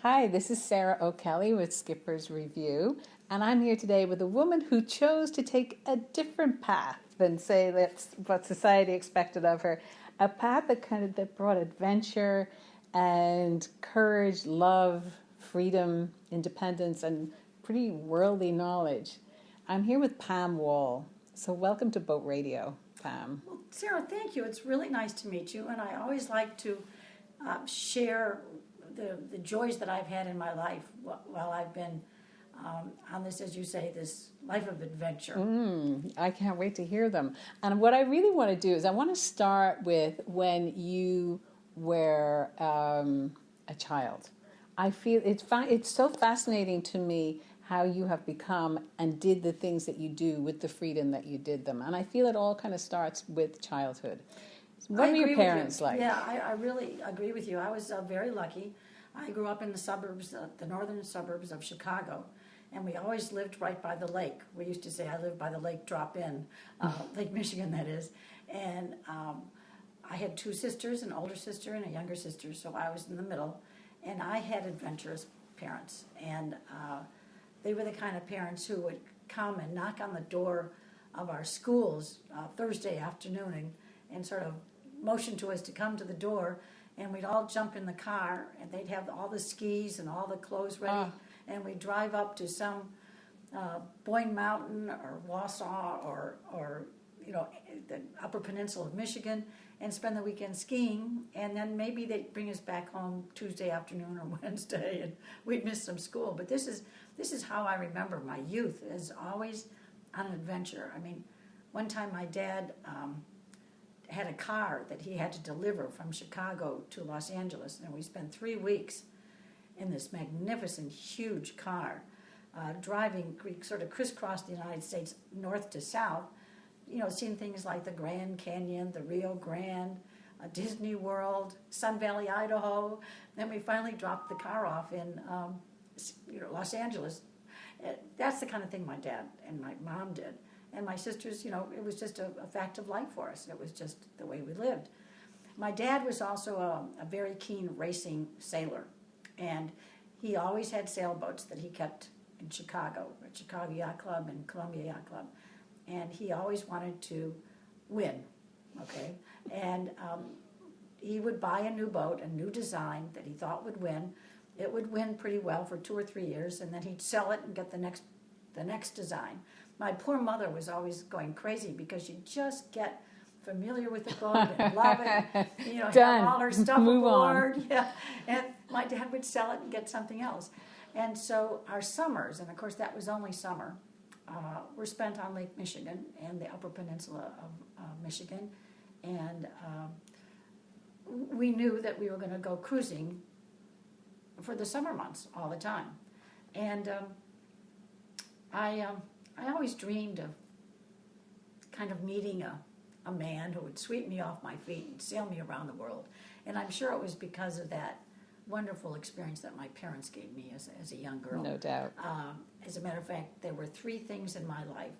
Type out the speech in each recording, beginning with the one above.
Hi, this is Sarah O'Kelly with Skipper's Review, and I'm here today with a woman who chose to take a different path than, say, that's what society expected of her. A path that brought adventure and courage, love, freedom, independence, and pretty worldly knowledge. I'm here with Pam Wall. So welcome to Boat Radio, Pam. Well, Sarah, thank you. It's really nice to meet you, and I always like to share the joys that I've had in my life while I've been on this, as you say, this life of adventure. I can't wait to hear them. And what I really want to do is I want to start with when you were a child. I feel it's so fascinating to me how you have become and did the things that you do with the freedom that you did them. And I feel it all kind of starts with childhood. What were your parents like? Yeah, I really agree with you. I was very lucky. I grew up in the suburbs, the northern suburbs of Chicago, and we always lived right by the lake. We used to say I lived by the lake drop-in, Lake Michigan, that is. And I had two sisters, an older sister and a younger sister, so I was in the middle. And I had adventurous parents, and they were the kind of parents who would come and knock on the door of our schools Thursday afternoon and sort of motion to us to come to the door, and we'd all jump in the car, and they'd have all the skis and all the clothes ready, and we'd drive up to some Boyne Mountain or Wausau or the Upper Peninsula of Michigan and spend the weekend skiing, and then maybe they'd bring us back home Tuesday afternoon or Wednesday, and we'd miss some school. But this is how I remember my youth, is always on an adventure. I mean, one time my dad had a car that he had to deliver from Chicago to Los Angeles, and we spent 3 weeks in this magnificent, huge car, driving, sort of crisscrossed the United States north to south, seeing things like the Grand Canyon, the Rio Grande, Disney World, Sun Valley, Idaho. Then we finally dropped the car off in Los Angeles. That's the kind of thing my dad and my mom did. And my sisters, it was just a fact of life for us. It was just the way we lived. My dad was also a very keen racing sailor. And he always had sailboats that he kept in Chicago, at Chicago Yacht Club and Columbia Yacht Club. And he always wanted to win, okay? And he would buy a new boat, a new design that he thought would win. It would win pretty well for 2 or 3 years, and then he'd sell it and get the next design. My poor mother was always going crazy because she'd just get familiar with the boat and love it, have all her stuff aboard. Yeah. And my dad would sell it and get something else. And so our summers, and of course that was only summer, were spent on Lake Michigan and the Upper Peninsula of Michigan. And we knew that we were going to go cruising for the summer months all the time. And I always dreamed of kind of meeting a man who would sweep me off my feet and sail me around the world. And I'm sure it was because of that wonderful experience that my parents gave me as a young girl. No doubt. As a matter of fact, there were 3 things in my life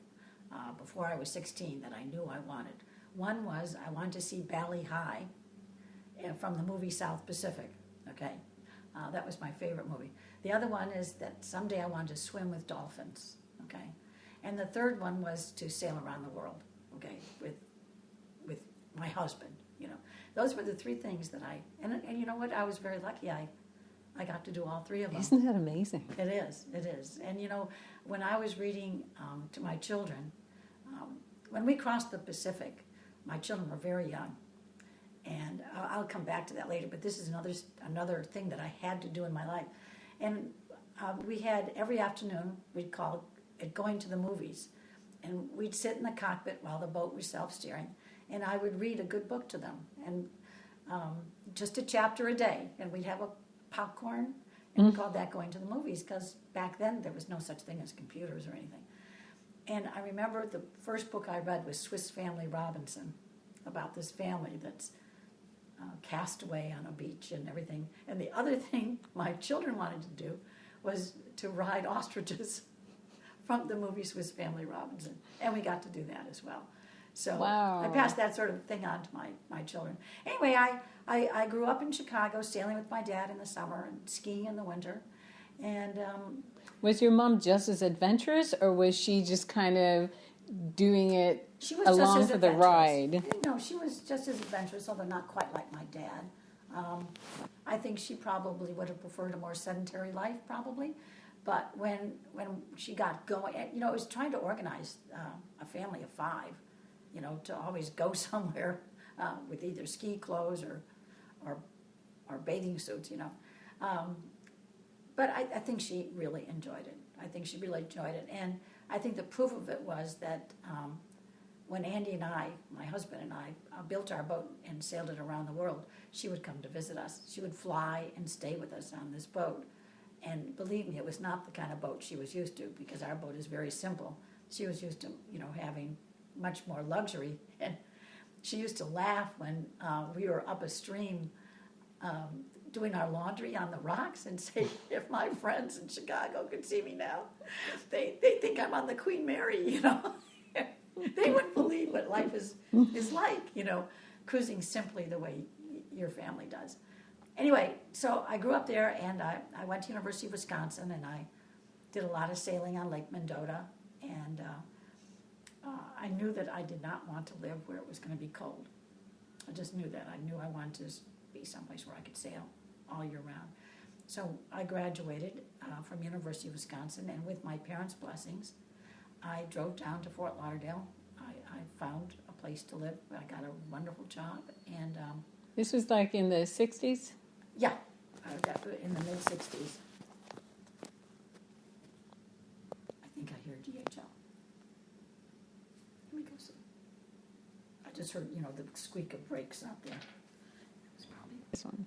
before I was 16 that I knew I wanted. One was I wanted to see Bali High from the movie South Pacific. Okay, that was my favorite movie. The other one is that someday I wanted to swim with dolphins. Okay, and the third one was to sail around the world. Okay, with my husband. Those were the 3 things that and you know what? I was very lucky. I got to do all 3 of them. Isn't that amazing? It is. And when I was reading to my children, when we crossed the Pacific, my children were very young. And I'll come back to that later, but this is another thing that I had to do in my life. And we had, every afternoon, we'd call it going to the movies. And we'd sit in the cockpit while the boat was self-steering, and I would read a good book to them, and just a chapter a day. And we'd have a popcorn, and we called that going to the movies, because back then there was no such thing as computers or anything. And I remember the first book I read was Swiss Family Robinson, about this family that's cast away on a beach and everything. And the other thing my children wanted to do was to ride ostriches from the movie Swiss Family Robinson. And we got to do that as well. So Wow. I passed that sort of thing on to my children. Anyway, I grew up in Chicago, sailing with my dad in the summer and skiing in the winter. And Was your mom just as adventurous, or was she just kind of doing it she was along just as for the adventurous. ride? No, she was just as adventurous, although not quite like my dad. I think she probably would have preferred a more sedentary life, probably. But when she got going, it was trying to organize a family of 5, to always go somewhere with either ski clothes or bathing suits, But I think she really enjoyed it. And I think the proof of it was that when Andy and I, my husband and I, built our boat and sailed it around the world, she would come to visit us. She would fly and stay with us on this boat. And believe me, it was not the kind of boat she was used to, because our boat is very simple. She was used to, having much more luxury. And she used to laugh when we were up a stream doing our laundry on the rocks and say, if my friends in Chicago could see me now, they think I'm on the Queen Mary, They wouldn't believe what life is like, cruising simply the way your family does. Anyway, so I grew up there, and I went to University of Wisconsin, and I did a lot of sailing on Lake Mendota, and I knew that I did not want to live where it was going to be cold. I just knew that. I knew I wanted to be someplace where I could sail all year round. So I graduated from University of Wisconsin, and with my parents' blessings, I drove down to Fort Lauderdale. I found a place to live. I got a wonderful job, and This was like in the 60s? yeah, I got in the mid-60s. I think I hear DHL. Let me go see. I just heard, the squeak of brakes out there. It's probably This one.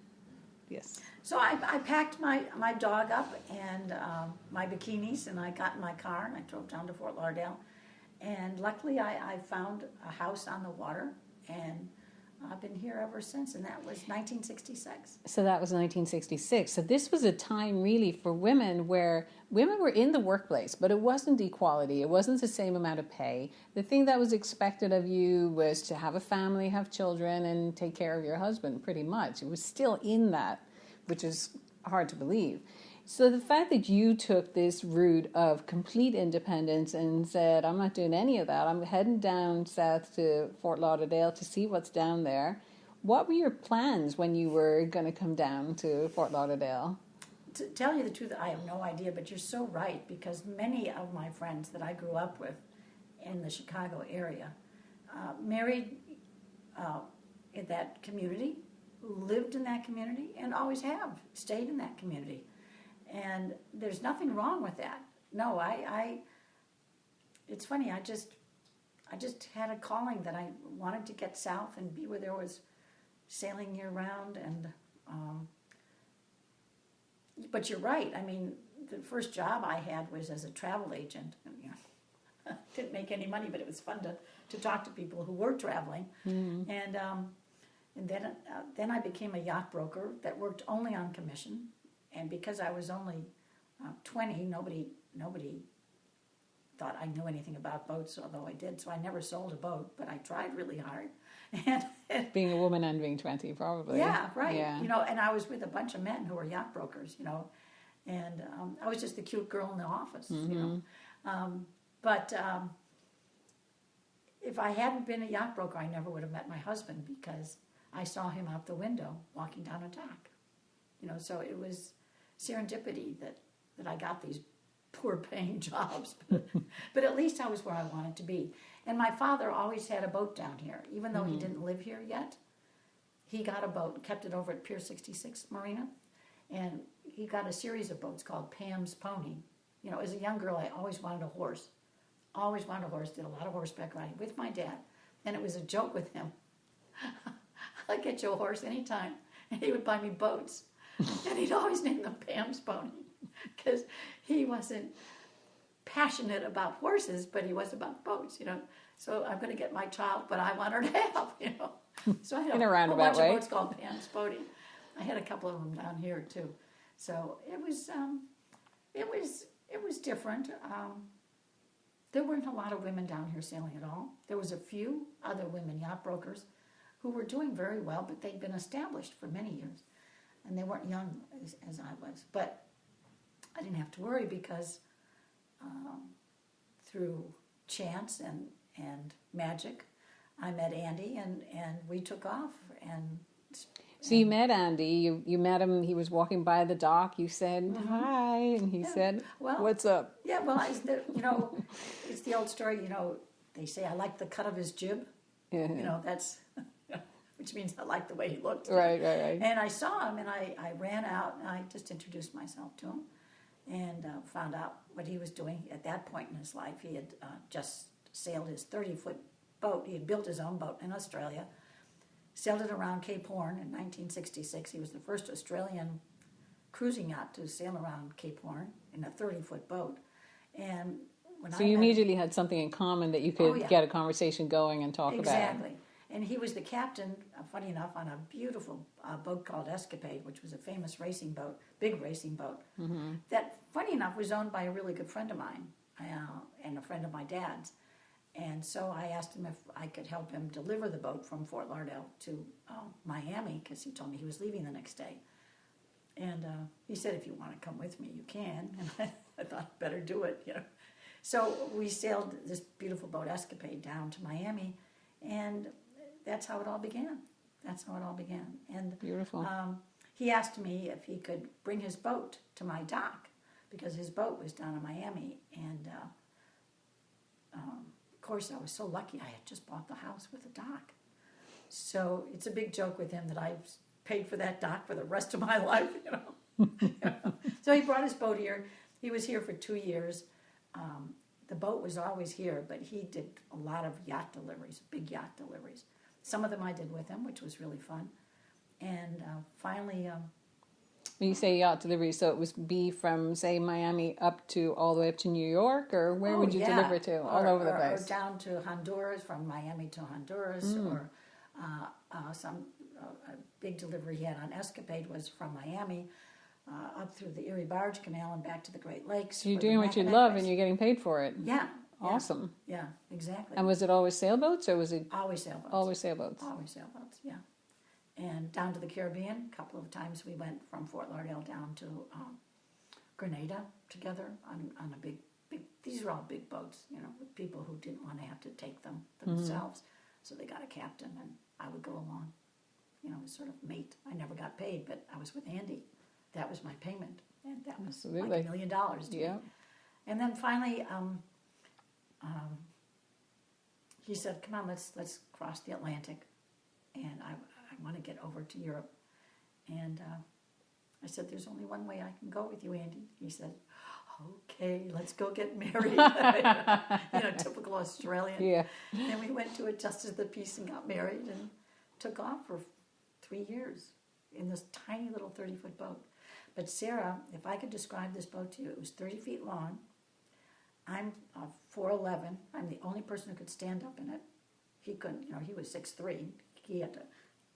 Yes. So I packed my dog up and my bikinis, and I got in my car and I drove down to Fort Lauderdale. And luckily I found a house on the water, and I've been here ever since, and that was 1966. So that was 1966. So this was a time really for women where women were in the workplace, but it wasn't equality. It wasn't the same amount of pay. The thing that was expected of you was to have a family, have children, and take care of your husband, pretty much. It was still in that, which is hard to believe. So the fact that you took this route of complete independence and said, I'm not doing any of that, I'm heading down south to Fort Lauderdale to see what's down there. What were your plans when you were going to come down to Fort Lauderdale? To tell you the truth, I have no idea, but you're so right, because many of my friends that I grew up with in the Chicago area married in that community, lived in that community, and always have stayed in that community. And there's nothing wrong with that. No, it's funny, I just had a calling that I wanted to get south and be where there was sailing year round. And but you're right. I mean, the first job I had was as a travel agent. Didn't make any money, but it was fun to talk to people who were traveling. Mm-hmm. And then I became a yacht broker that worked only on commission. And because I was only 20, nobody thought I knew anything about boats, although I did. So I never sold a boat, but I tried really hard. And being a woman and being 20, probably. Yeah, right. Yeah. And I was with a bunch of men who were yacht brokers, and I was just the cute girl in the office, Mm-hmm. But if I hadn't been a yacht broker, I never would have met my husband, because I saw him out the window walking down a dock. So it was serendipity that I got these poor paying jobs, but at least I was where I wanted to be. And my father always had a boat down here, even though he didn't live here yet. He got a boat, kept it over at Pier 66 Marina, and he got a series of boats called Pam's Pony. As a young girl, I always wanted a horse. Did a lot of horseback riding with my dad, and it was a joke with him. I'd get you a horse anytime, and he would buy me boats. And he'd always name them Pam's Pony, because he wasn't passionate about horses, but he was about boats, So I'm going to get my child, but I want her to have, So I had In a whole roundabout bunch way. of boats called Pam's Pony. I had a couple of them down here too. So it was different. There weren't a lot of women down here sailing at all. There was a few other women yacht brokers who were doing very well, but they'd been established for many years. And they weren't young as I was. But I didn't have to worry because through chance and magic, I met Andy and we took off. So you met Andy, you met him, he was walking by the dock, you said, hi, and he said, well, what's up? Yeah, well, it's the old story, they say I like the cut of his jib. Yeah. That's, which means I like the way he looked. Right. And I saw him and I ran out and I just introduced myself to him and found out what he was doing at that point in his life. He had just sailed his 30-foot boat. He had built his own boat in Australia, sailed it around Cape Horn in 1966. He was the first Australian cruising yacht to sail around Cape Horn in a 30-foot boat. And so you immediately had something in common that you could get a conversation going and talk about. Exactly. And he was the captain, funny enough, on a beautiful boat called Escapade, which was a famous racing boat, big racing boat, that, funny enough, was owned by a really good friend of mine and a friend of my dad's. And so I asked him if I could help him deliver the boat from Fort Lauderdale to Miami, because he told me he was leaving the next day. And he said, if you want to come with me, you can. And I thought, better do it, So we sailed this beautiful boat Escapade down to Miami, and that's how it all began. And beautiful. He asked me if he could bring his boat to my dock, because his boat was down in Miami. And of course, I was so lucky. I had just bought the house with a dock. So it's a big joke with him that I've paid for that dock for the rest of my life, So he brought his boat here. He was here for 2 years. The boat was always here, but he did a lot of yacht deliveries, big yacht deliveries. Some of them I did with him, which was really fun. And finally... when you say yacht delivery, so it was from, say, Miami all the way up to New York, or where would you deliver to? All over the place. Or down to Honduras, from Miami to Honduras, or a big delivery he had on Escapade was from Miami up through the Erie Barge Canal and back to the Great Lakes. You're doing what you love and you're getting paid for it. Yeah. Awesome. Yeah, exactly. And was it always sailboats, or was it... Always sailboats. Always sailboats. Always sailboats, yeah. And down to the Caribbean, a couple of times we went from Fort Lauderdale down to Grenada together on a big, these are all big boats, with people who didn't want to have to take them themselves. So they got a captain and I would go along, sort of mate. I never got paid, but I was with Andy. That was my payment. And that was like $1 million to me. And then finally, he said, come on, let's cross the Atlantic. And I want to get over to Europe. And I said, there's only one way I can go with you, Andy. He said, okay, let's go get married. Typical Australian. Yeah. And we went to a Justice of the Peace and got married and took off for 3 years in this tiny little 30-foot boat. But Sarah, if I could describe this boat to you, it was 30 feet long. I'm 4'11". I'm the only person who could stand up in it. He couldn't, he was 6'3". He had to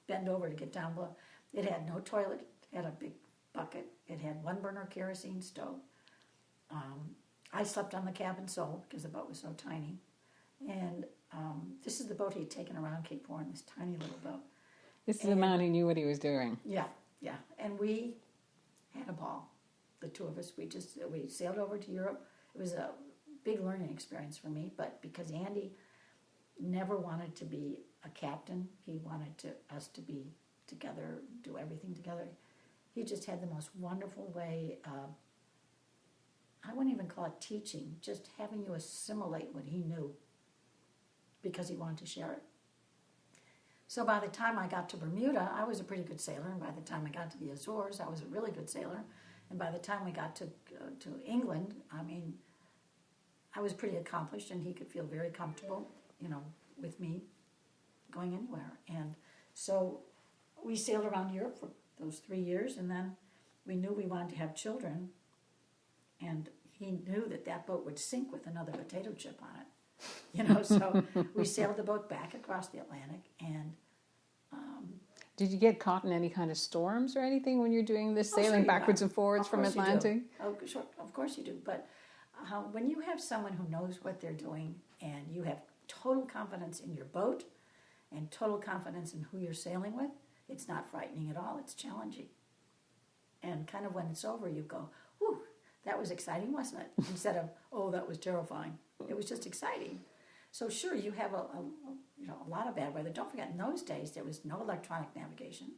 bend over to get down below. It had no toilet. It had a big bucket. It had one burner kerosene stove. I slept on the cabin sole because the boat was so tiny. And this is the boat he'd taken around Cape Horn, this tiny little boat. This is a man who knew what he was doing. Yeah. And we had a ball, the two of us. We sailed over to Europe. It was a big learning experience for me, but because Andy never wanted to be a captain, he wanted us to be together, do everything together. He just had the most wonderful way of, I wouldn't even call it teaching, just having you assimilate what he knew because he wanted to share it. So by the time I got to Bermuda, I was a pretty good sailor, and by the time I got to the Azores, I was a really good sailor, and by the time we got to England, I was pretty accomplished, and he could feel very comfortable, with me going anywhere. And so we sailed around Europe for those 3 years, and then we knew we wanted to have children, and he knew that boat would sink with another potato chip on it. So we sailed the boat back across the Atlantic, and did you get caught in any kind of storms or anything when you're doing this, sailing backwards and forwards from Atlantic? Oh, sure, of course you do. But when you have someone who knows what they're doing and you have total confidence in your boat and total confidence in who you're sailing with, it's not frightening at all. It's challenging. And kind of when it's over, you go, whew, that was exciting, wasn't it? Instead of, oh, that was terrifying. It was just exciting. So sure, you have a lot of bad weather. Don't forget, in those days, there was no electronic navigation.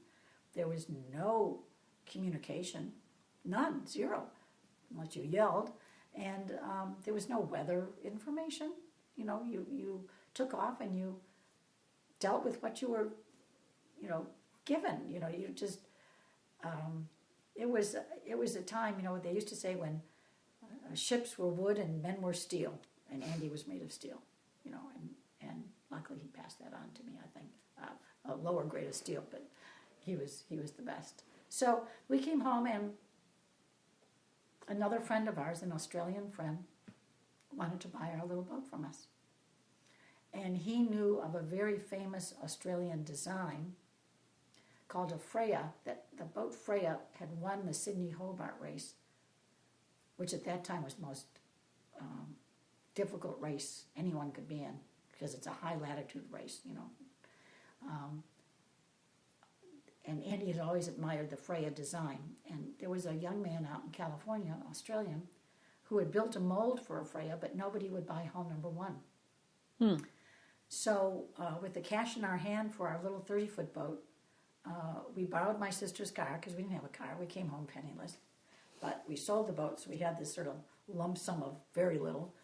There was no communication. None, zero, unless you yelled. And there was no weather information. You took off and you dealt with what you were, given. You just, it was a time, they used to say when ships were wood and men were steel, and Andy was made of steel, and luckily he passed that on to me, I think, a lower grade of steel, but he was the best. So we came home, and another friend of ours, an Australian friend, wanted to buy our little boat from us. And he knew of a very famous Australian design called a Freya, that the boat Freya had won the Sydney Hobart race, which at that time was the most difficult race anyone could be in, because it's a high latitude race, and Andy had always admired the Freya design. And there was a young man out in California, Australian, who had built a mold for a Freya, but nobody would buy hull number 1. So with the cash in our hand for our little 30-foot boat, we borrowed my sister's car, because we didn't have a car. We came home penniless. But we sold the boat, so we had this sort of lump sum of very little.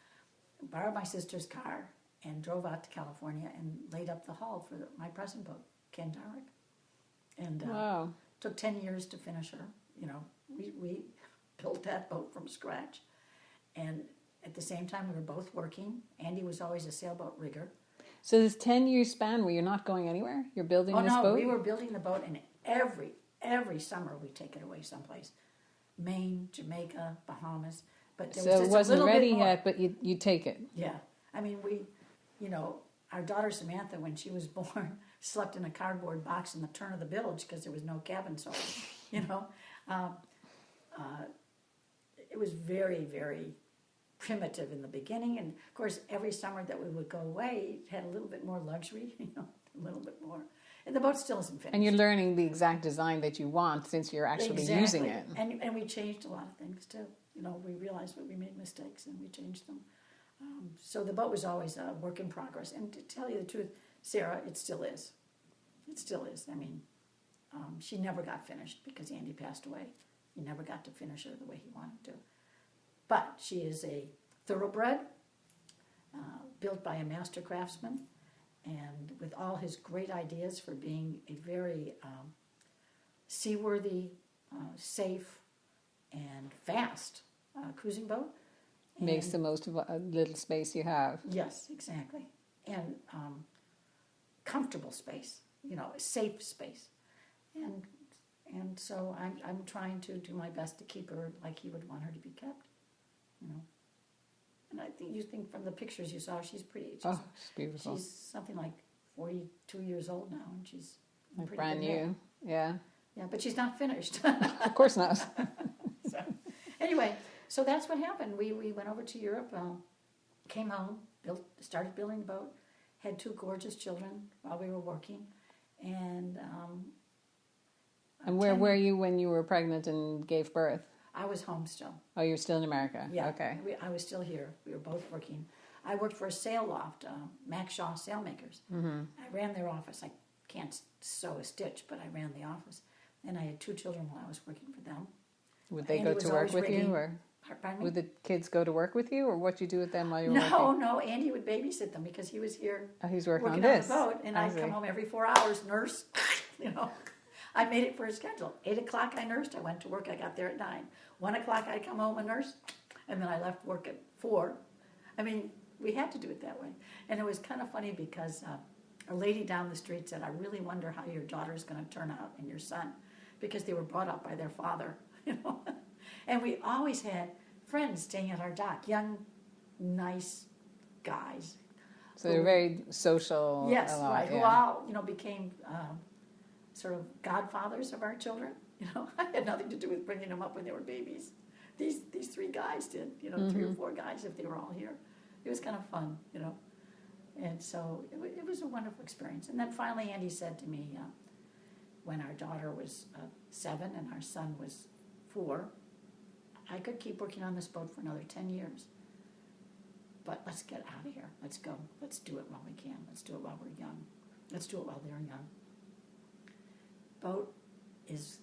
Borrowed my sister's car and drove out to California and laid up the hull for my present boat, Kadarik. And wow. Took 10 years to finish her. We built that boat from scratch. And at the same time, we were both working. Andy was always a sailboat rigger. So this 10-year span where you're not going anywhere? You're building this boat? Oh, no, we were building the boat, and every summer we take it away someplace. Maine, Jamaica, Bahamas. But there was so just it wasn't a little ready bit more. yet, but you take it. Yeah. I mean, our daughter Samantha, when she was born, slept in a cardboard box in the turn of the bilge because there was no cabin sold. It was very, very primitive in the beginning, and of course every summer that we would go away it had a little bit more luxury, a little bit more, and the boat still isn't finished. And you're learning the exact design that you want since you're actually using it. And we changed a lot of things too. We realized that we made mistakes and we changed them. So the boat was always a work in progress, and to tell you the truth, Sarah, it still is. It still is. I mean, she never got finished because Andy passed away. He never got to finish her the way he wanted to. But she is a thoroughbred, built by a master craftsman, and with all his great ideas for being a very seaworthy, safe, and fast cruising boat. And makes the most of a little space you have. Yes, exactly. And comfortable space, safe space. And so I'm trying to do my best to keep her like he would want her to be kept. And I think you think from the pictures you saw, she's pretty. She's beautiful. She's something like 42 years old now, and she's like brand new. Yeah. Yeah, but she's not finished. Of course not. So, anyway, so that's what happened. We went over to Europe, came home, started building the boat, had 2 gorgeous children while we were working, and. And where were you when you were pregnant and gave birth? I was home still. Oh, you're still in America? Yeah. Okay. I was still here. We were both working. I worked for a sail loft, Mac Shaw Sailmakers. Mm-hmm. I ran their office. I can't sew a stitch, but I ran the office. And I had 2 children while I was working for them. Would they go to work with you? Or pardon me? would the kids go to work with you? Or what you do with them while you were working? No. Andy would babysit them because he was here he's working on on this. the boat. And I'd come home every 4 hours, nurse, I made it for a schedule. 8 o'clock I nursed. I went to work. I got there at 9. 1 o'clock I'd come home and nurse. And then I left work at 4. I mean, we had to do it that way. And it was kind of funny because a lady down the street said, I really wonder how your daughter's going to turn out and your son. Because they were brought up by their father, And we always had friends staying at our dock. Young, nice guys. So they're very social. Yes, right. Yeah. Who all, became... sort of godfathers of our children. I had nothing to do with bringing them up when they were babies. these three guys did, you know, 3 or 4 guys if they were all here. It was kind of fun, you know. And so it was a wonderful experience. And then finally Andy said to me, when our daughter was 7 and our son was 4, I could keep working on this boat for another 10 years. But let's get out of here. Let's go. Let's do it while we can. Let's do it while we're young. Let's do it while they're young. Boat is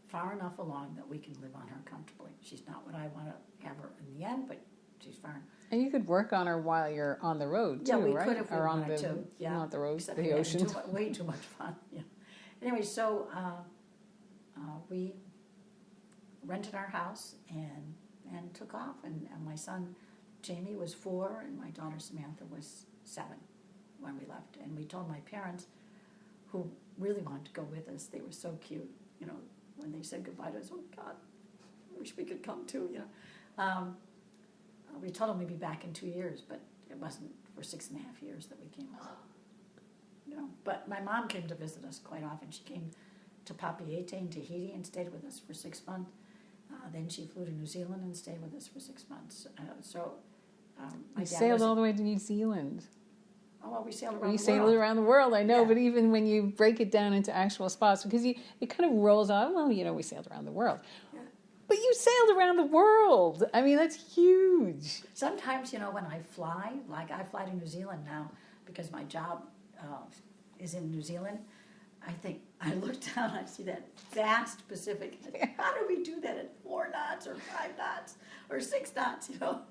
far enough along that we can live on her comfortably. She's not what I want to have her in the end, but she's far. And you could work on her while you're on the road, too, Yeah, we right? could if we or on wanted the, to. Yeah. Not the road, Except the we had ocean. way too much fun. Yeah. Anyway, so we rented our house and took off. And my son, Jamie, was 4, and my daughter, Samantha, was 7 when we left. And we told my parents, who really wanted to go with us. They were so cute, you know, when they said goodbye to us. Oh, God, I wish we could come too, you know. We told them we'd be back in 2 years, but it wasn't for 6.5 years that we came out. You know, but my mom came to visit us quite often. She came to Papeete in Tahiti and stayed with us for 6 months. Then she flew to New Zealand and stayed with us for 6 months. My You dad sailed all the way to New Zealand. Oh, well, we sailed around the world. You sailed around the world, I know, Yeah. but even when you break it down into actual spots, because it kind of rolls on, well, you know, we sailed around the world. Yeah. But you sailed around the world. I mean, that's huge. Sometimes, you know, when I fly, like I fly to New Zealand now because my job is in New Zealand, I think, I look down, I see that vast Pacific. How do we do that at 4 knots or 5 knots or 6 knots, you know?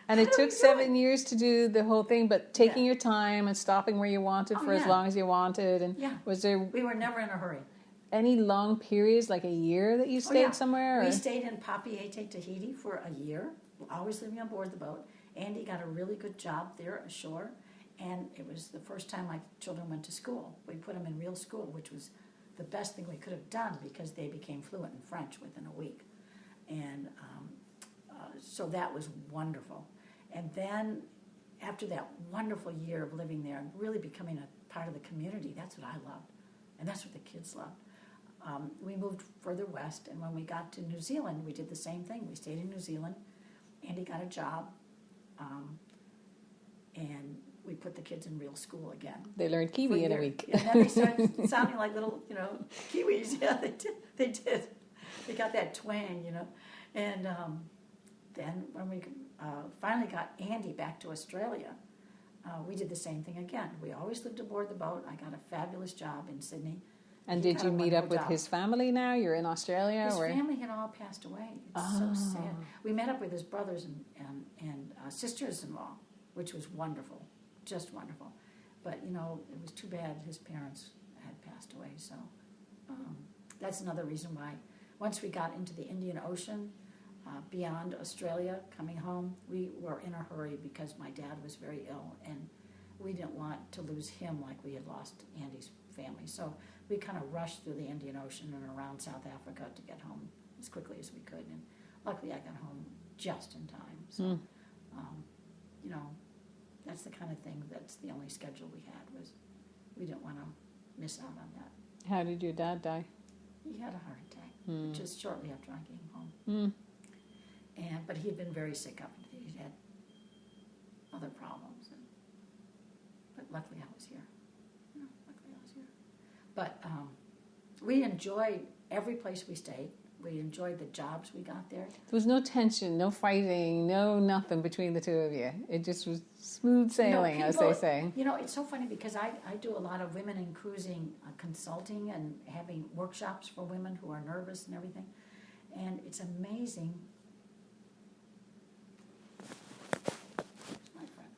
And How it do we took do 7 it? years to do the whole thing, but taking Yeah. your time and stopping where you wanted Oh, for as yeah. long as you wanted. And Yeah. was there We were never in a hurry. any long periods, like a year, that you stayed Oh, yeah. somewhere? Or? We stayed in Papeete, Tahiti for a year, always living on board the boat. Andy got a really good job there ashore, and it was the first time my children went to school. We put them in real school, which was the best thing we could have done because they became fluent in French within a week. And so that was wonderful. And then after that wonderful year of living there and really becoming a part of the community, that's what I loved. And that's what the kids loved. We moved further west, and when we got to New Zealand, we did the same thing. We stayed in New Zealand. Andy got a job, and we put the kids in real school again. They learned Kiwi in a week. And then they started sounding like little, you know, Kiwis. Yeah, they did. They got that twang, you know. And then when we finally got Andy back to Australia, we did the same thing again. We always lived aboard the boat. I got a fabulous job in Sydney. And He did got you a meet up wonderful with job. his family now? You're in Australia? His or? family had all passed away. It's so sad. We met up with his brothers and sisters-in-law, which was wonderful, just wonderful. But, you know, it was too bad his parents had passed away. So that's another reason why once we got into the Indian Ocean, beyond Australia, coming home, we were in a hurry because my dad was very ill, and we didn't want to lose him like we had lost Andy's family. So we kind of rushed through the Indian Ocean and around South Africa to get home as quickly as we could. And luckily I got home just in time. So, you know, that's the kind of thing, that's the only schedule we had, was we didn't want to miss out on that. How did your dad die? He had a heart attack just shortly after I came home. But he had been very sick up until he'd had other problems. But luckily I was here. Yeah, luckily I was here. But we enjoyed every place we stayed. We enjoyed the jobs we got there. There was no tension, no fighting, no nothing between the two of you. It just was smooth sailing, You know, as they say. You know, it's so funny because I do a lot of women in cruising consulting and having workshops for women who are nervous and everything. And it's amazing. My friend.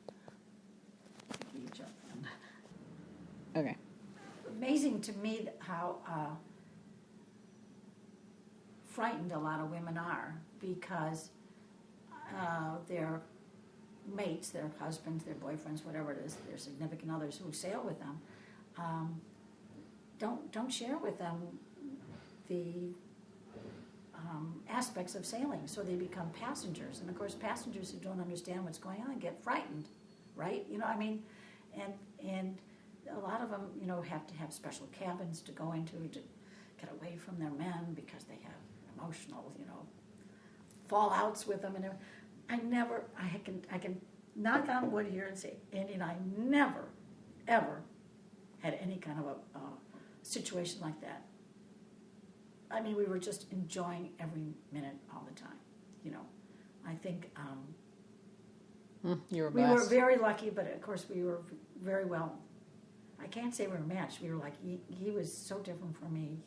You jump in. Okay. Amazing to me how frightened a lot of women are because their mates, their husbands, their boyfriends, whatever it is, their significant others who sail with them, don't share with them the aspects of sailing, so they become passengers. And of course, passengers who don't understand what's going on get frightened, right? You know, I mean, and a lot of them, you know, have to have special cabins to go into to get away from their men because they have emotional, you know, fallouts with them, and I can knock on wood here and say, Andy and I never, ever had any kind of a situation like that. I mean, we were just enjoying every minute all the time, you know. I think You were we blessed. were very lucky, but of course we were very well. I can't say we were matched. We were like, he was so different from me.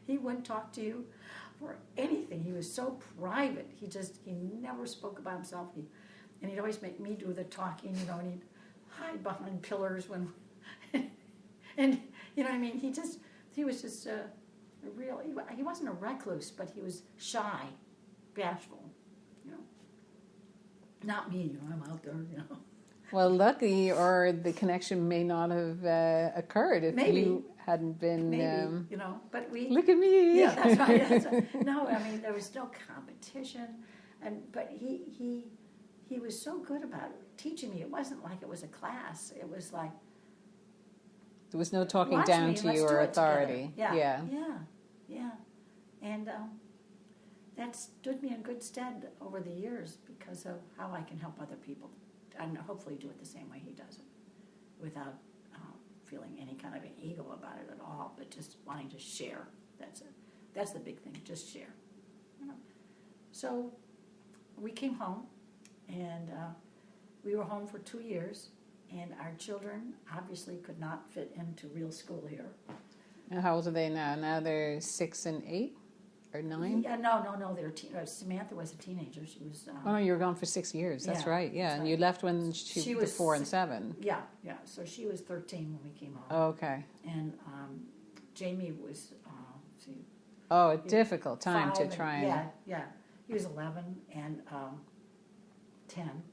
He wouldn't talk to you for anything. He was so private. He never spoke about himself. And he'd always make me do the talking, you know, and he'd hide behind pillars when, and you know what I mean? He was just he wasn't a recluse, but he was shy, bashful, you know. Not me, you know, I'm out there, you know. Well, lucky, or the connection may not have occurred if you hadn't been. Maybe, you know, but we. Look at me. Yeah, that's right. That's right. No, I mean there was no competition, but he was so good about teaching me. It wasn't like it was a class. It was like There was no talking watch down me, to let's you do or it together. authority. Yeah. And that stood me in good stead over the years because of how I can help other people, and hopefully do it the same way he does it, without feeling any kind of an ego about it at all, but just wanting to share. That's it. That's the big thing. Just share. You know. So we came home, and we were home for 2 years, and our children obviously could not fit into real school here. And how old are they now? Now they're 6 and 8 or 9? Yeah, no. They're Samantha was a teenager. She was. Oh, no, you were gone for 6 years. That's Yeah, right. Yeah, that's and right. you left when she was 4 and 7. Yeah. So she was 13 when we came home. Oh, okay. And Jamie was. Oh, a difficult time 5 to try and. Yeah. He was 11 and 10.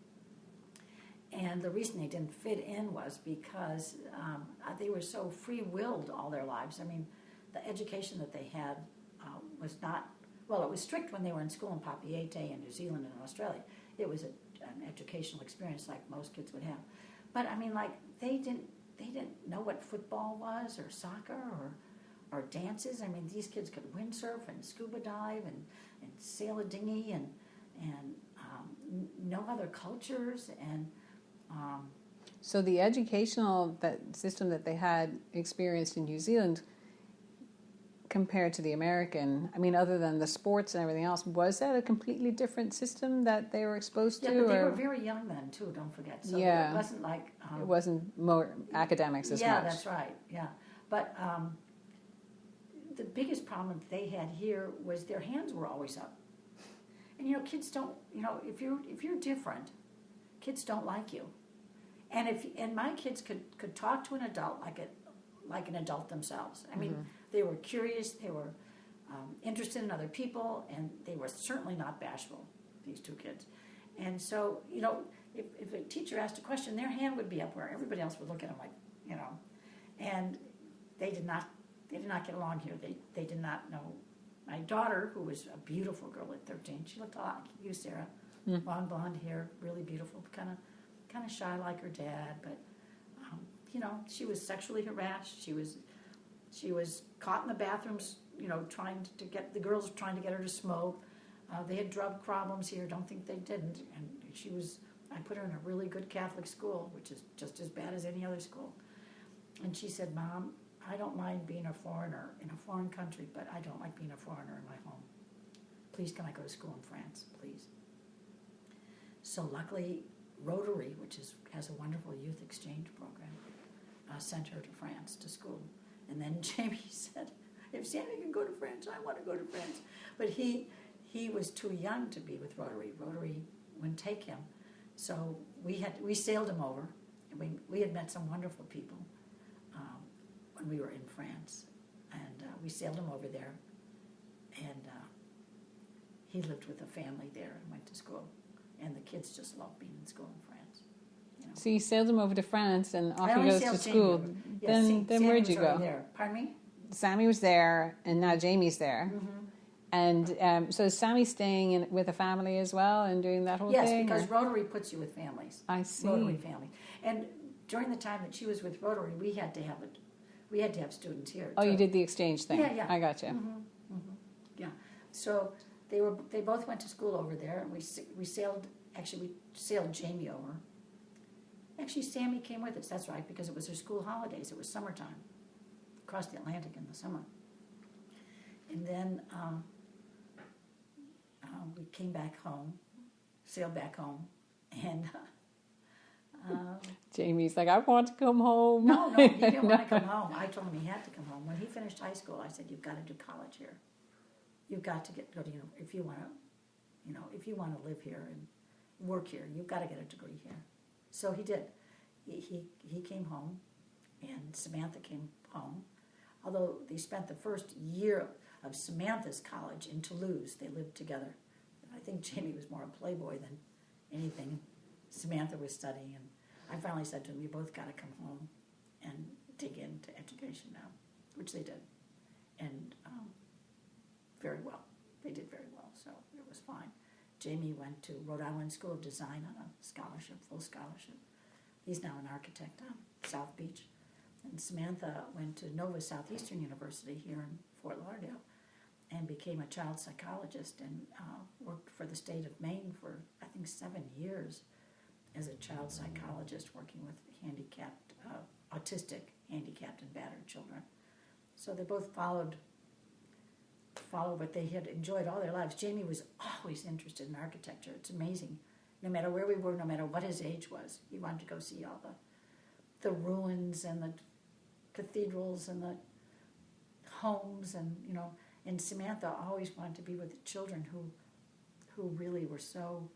And the reason they didn't fit in was because they were so free-willed all their lives. I mean, the education that they had was not, well, it was strict when they were in school in Papeete in New Zealand and Australia. It was an educational experience like most kids would have. But I mean, like, they didn't know what football was or soccer or dances. I mean, these kids could windsurf and scuba dive and sail a dinghy and know other cultures and. So the educational system that they had experienced in New Zealand compared to the American, I mean, other than the sports and everything else, was that a completely different system that they were exposed to? Yeah, but they were very young then, too, don't forget. So yeah. It wasn't like... it wasn't more academics as much. Yeah, that's right, yeah. But the biggest problem that they had here was their hands were always up. And, you know, kids don't, you know, if you're different, kids don't like you. And my kids could talk to an adult like an adult themselves. I mean, they were curious, they were interested in other people, and they were certainly not bashful, these two kids. And so, you know, if a teacher asked a question, their hand would be up where everybody else would look at them like, you know. And they did not get along here. They did not know. My daughter, who was a beautiful girl at 13, she looked a lot like you, Sarah. Long blonde hair, really beautiful, kind of shy like her dad, but you know, she was sexually harassed. She was caught in the bathrooms, you know, the girls trying to get her to smoke. They had drug problems here. Don't think they didn't. And I put her in a really good Catholic school, which is just as bad as any other school. And she said, "Mom, I don't mind being a foreigner in a foreign country, but I don't like being a foreigner in my home. Please, can I go to school in France, please?" So luckily, Rotary, which has a wonderful youth exchange program, sent her to France to school. And then Jamie said, "If Sammy can go to France, I want to go to France." But he was too young to be with Rotary. Rotary wouldn't take him. So we sailed him over. And we had met some wonderful people when we were in France. And we sailed him over there. And he lived with a family there and went to school. And the kids just loved being in school in France. You know. So you sailed him over to France, and off he goes to Jamie school. over. Yes, Then where'd you go? There. Pardon me? Sammy was there, and now Jamie's there. And so is Sammy staying with a family as well and doing that whole thing? Yes, because Rotary puts you with families. I see. Rotary family. And during the time that she was with Rotary, we had to have students here. Oh, too. you did the exchange thing. Yeah. I got you. Yeah. So They both went to school over there, and we sailed. Actually, we sailed Jamie over. Actually, Sammy came with us. That's right, because it was her school holidays. It was summertime, across the Atlantic in the summer. And then we came back home, sailed back home, and Jamie's like, I want to come home. no, he didn't want to come home. I told him he had to come home. When he finished high school, I said, you've got to do college here. You've got to go to, if you want to live here and work here, you've got to get a degree here. So he did. He came home, and Samantha came home. Although they spent the first year of Samantha's college in Toulouse, they lived together. I think Jamie was more a playboy than anything. Samantha was studying, and I finally said to him, you both got to come home and dig into education now, which they did. And very well. They did very well, so it was fine. Jamie went to Rhode Island School of Design on a scholarship, full scholarship. He's now an architect on South Beach. And Samantha went to Nova Southeastern University here in Fort Lauderdale and became a child psychologist and worked for the state of Maine for, I think, 7 years as a child psychologist working with handicapped, autistic, handicapped, and battered children. So they both followed what they had enjoyed all their lives. Jamie was always interested in architecture. It's amazing. No matter where we were, no matter what his age was, he wanted to go see all the ruins and the cathedrals and the homes, and and Samantha always wanted to be with the children who really were so.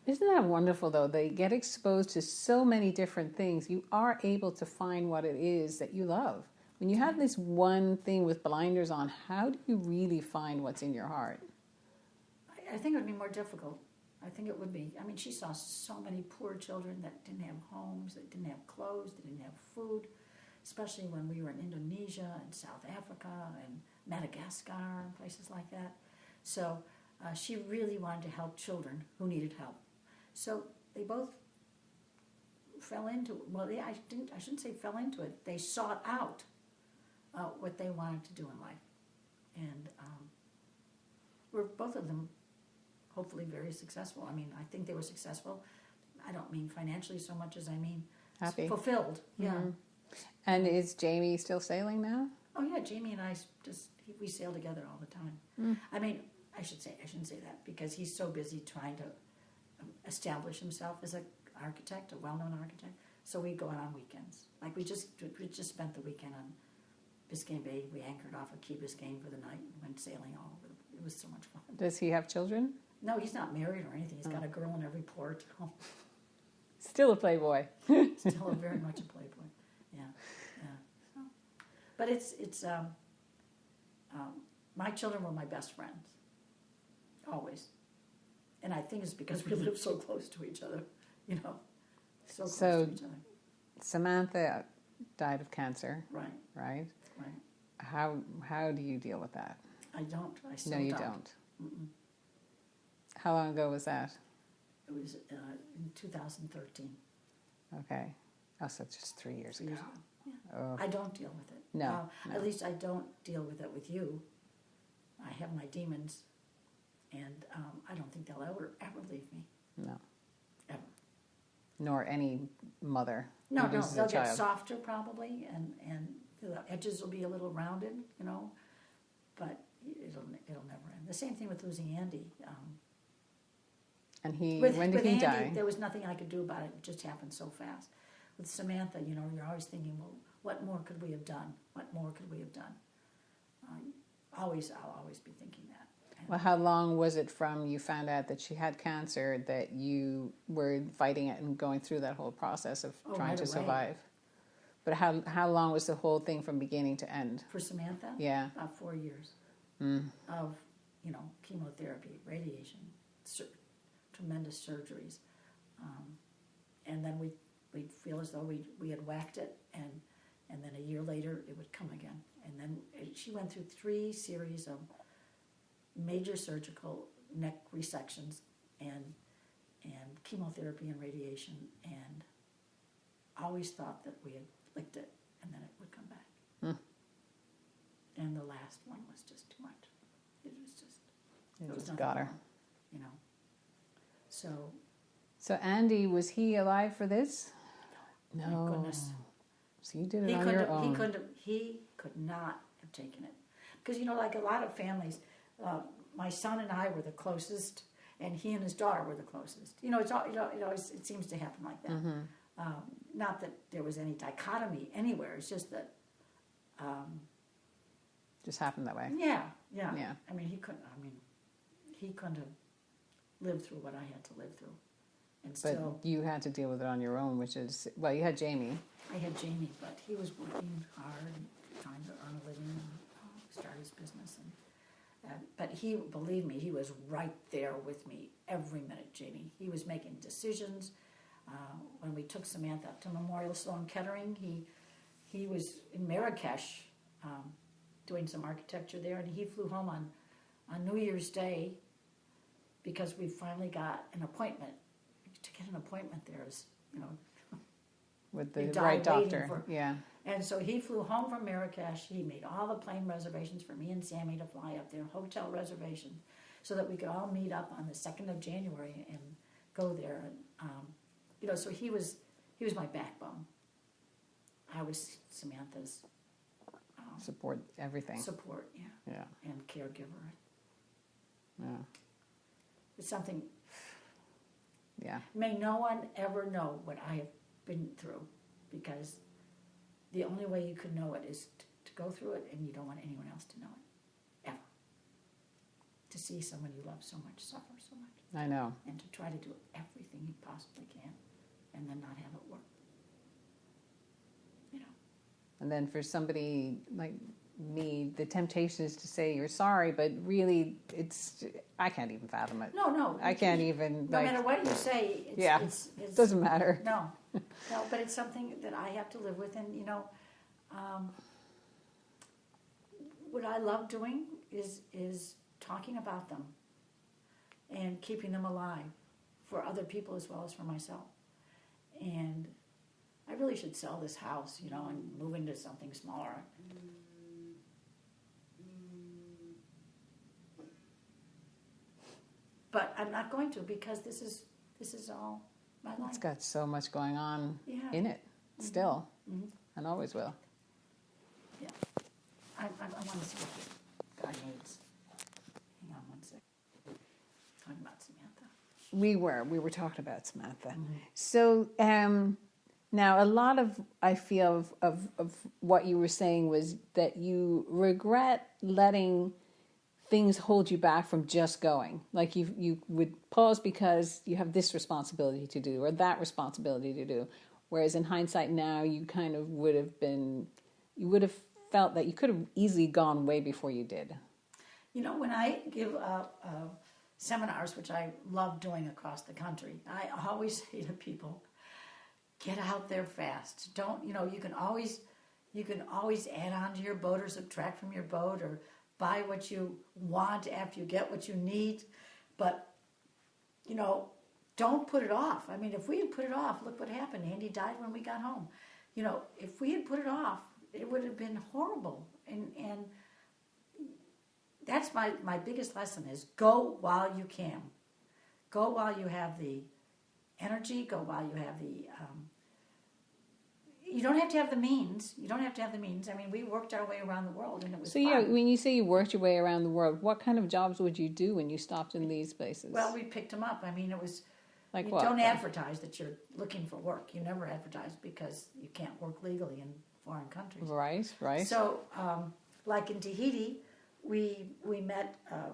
Isn't that wonderful, though? They get exposed to so many different things. You are able to find what it is that you love. When you have this one thing with blinders on, how do you really find what's in your heart? I think it would be more difficult. I think it would be. I mean, she saw so many poor children that didn't have homes, that didn't have clothes, that didn't have food, especially when we were in Indonesia and South Africa and Madagascar and places like that. So she really wanted to help children who needed help. So they both fell into, I shouldn't say fell into it. They sought out what they wanted to do in life. And we're both of them hopefully very successful. I mean, I think they were successful. I don't mean financially so much as I mean happy, fulfilled. Yeah. Mm-hmm. And is Jamie still sailing now? Oh yeah, Jamie and I we sail together all the time. Mm. I mean, I shouldn't say that because he's so busy trying to establish himself as an architect, a well-known architect. So we go out on weekends. Like we just spent the weekend on Biscayne Bay. We anchored off of Key Biscayne for the night and went sailing all over. It was so much fun. Does he have children? No, he's not married or anything. He's got a girl in every port. Still a playboy. Still very much a playboy. Yeah. So, but it's my children were my best friends, always, and I think it's because we live so close to each other, so close to each other. Samantha died of cancer. Right. Right. Right. How do you deal with that? I don't. I still don't. No, you don't. don't. How long ago was that? It was in 2013. Okay. Oh, so it's just 3 years ago. Yeah. Oh. I don't deal with it. No. At least I don't deal with it with you. I have my demons, and I don't think they'll ever leave me. No. Ever. Nor any mother. No, they'll get softer probably, and the edges will be a little rounded, but it'll never end. The same thing with losing Andy. And when did he Andy, die? There was nothing I could do about it. It just happened so fast. With Samantha, you're always thinking, well, what more could we have done? What more could we have done? I'll always be thinking that. Well, how long was it from you found out that she had cancer that you were fighting it and going through that whole process of trying to survive? But how long was the whole thing from beginning to end? For Samantha? Yeah. About 4 years of, chemotherapy, radiation, tremendous surgeries. And then we'd feel as though we had whacked it, and then a year later it would come again. And then she went through 3 series of major surgical neck resections and chemotherapy and radiation, and always thought that we had licked it and then it would come back. And the last one was just too much. It was just... You There was just nothing got her. wrong, you know. So Andy, was he alive for this? No. Thank goodness. So you did it He on couldn't your have, own. he could not have taken it. Because, you know, like a lot of families, my son and I were the closest, and he and his daughter were the closest. You know, it seems to happen like that. Mm-hmm. Not that there was any dichotomy anywhere. It's just that, Just happened that way. yeah. Yeah. I mean, he couldn't have lived through what I had to live through. And But still, you had to deal with it on your own, which is, well, you had Jamie. I had Jamie, but he was working hard and trying to earn a living and start his business. But he, believe me, he was right there with me every minute, Jamie. He was making decisions. When we took Samantha up to Memorial Sloan Kettering, he was in Marrakesh doing some architecture there, and he flew home on New Year's Day because we finally got an appointment. To get an appointment there is, you know, With you the die right waiting doctor. for- Yeah. And so he flew home from Marrakesh. He made all the plane reservations for me and Sammy to fly up there, hotel reservations, so that we could all meet up on the 2nd of January and go there. And, you know, so he was my backbone. I was Samantha's Support everything. support, Yeah. and caregiver. Yeah. It's something, Yeah. may no one ever know what I have been through, because the only way you could know it is to go through it, and you don't want anyone else to know it, ever. To see someone you love so much suffer so much, I know. and to try to do everything you possibly can, and then not have it work. You know. And then for somebody like me, the temptation is to say you're sorry, but really, I can't even fathom it. No. I can't even, No matter what you say, it's it doesn't matter. No, but it's something that I have to live with, and you know, what I love doing is talking about them and keeping them alive for other people as well as for myself. And I really should sell this house, you know, and move into something smaller. But I'm not going to, because this is all my life. It's got so much going on Yeah. in it still, Mhm. and always will. Yeah. I want to see what this guy needs. Hang on one sec. Talking about Samantha. We were talking about Samantha. Mm-hmm. So now a lot of, I feel, of what you were saying was that you regret letting things hold you back from just going. Like you would pause because you have this responsibility to do or that responsibility to do. Whereas in hindsight now, you kind of would have felt that you could have easily gone way before you did. You know, when I give seminars, which I love doing across the country, I always say to people, get out there fast. Don't, you know, you can always add on to your boat or subtract from your boat or buy what you want after you get what you need. But, you know, don't put it off. I mean, if we had put it off, look what happened. Andy died when we got home. You know, if we had put it off, it would have been horrible. And that's my biggest lesson is go while you can. Go while you have the energy. Go while you have the... you don't have to have the means. I mean, we worked our way around the world, and it was So fun. yeah, when you say you worked your way around the world, what kind of jobs would you do when you stopped in these places? Well, we picked them up. I mean, it was... Like you what? don't advertise that you're looking for work. You never advertise because you can't work legally in foreign countries. Right. So, like in Tahiti, we met a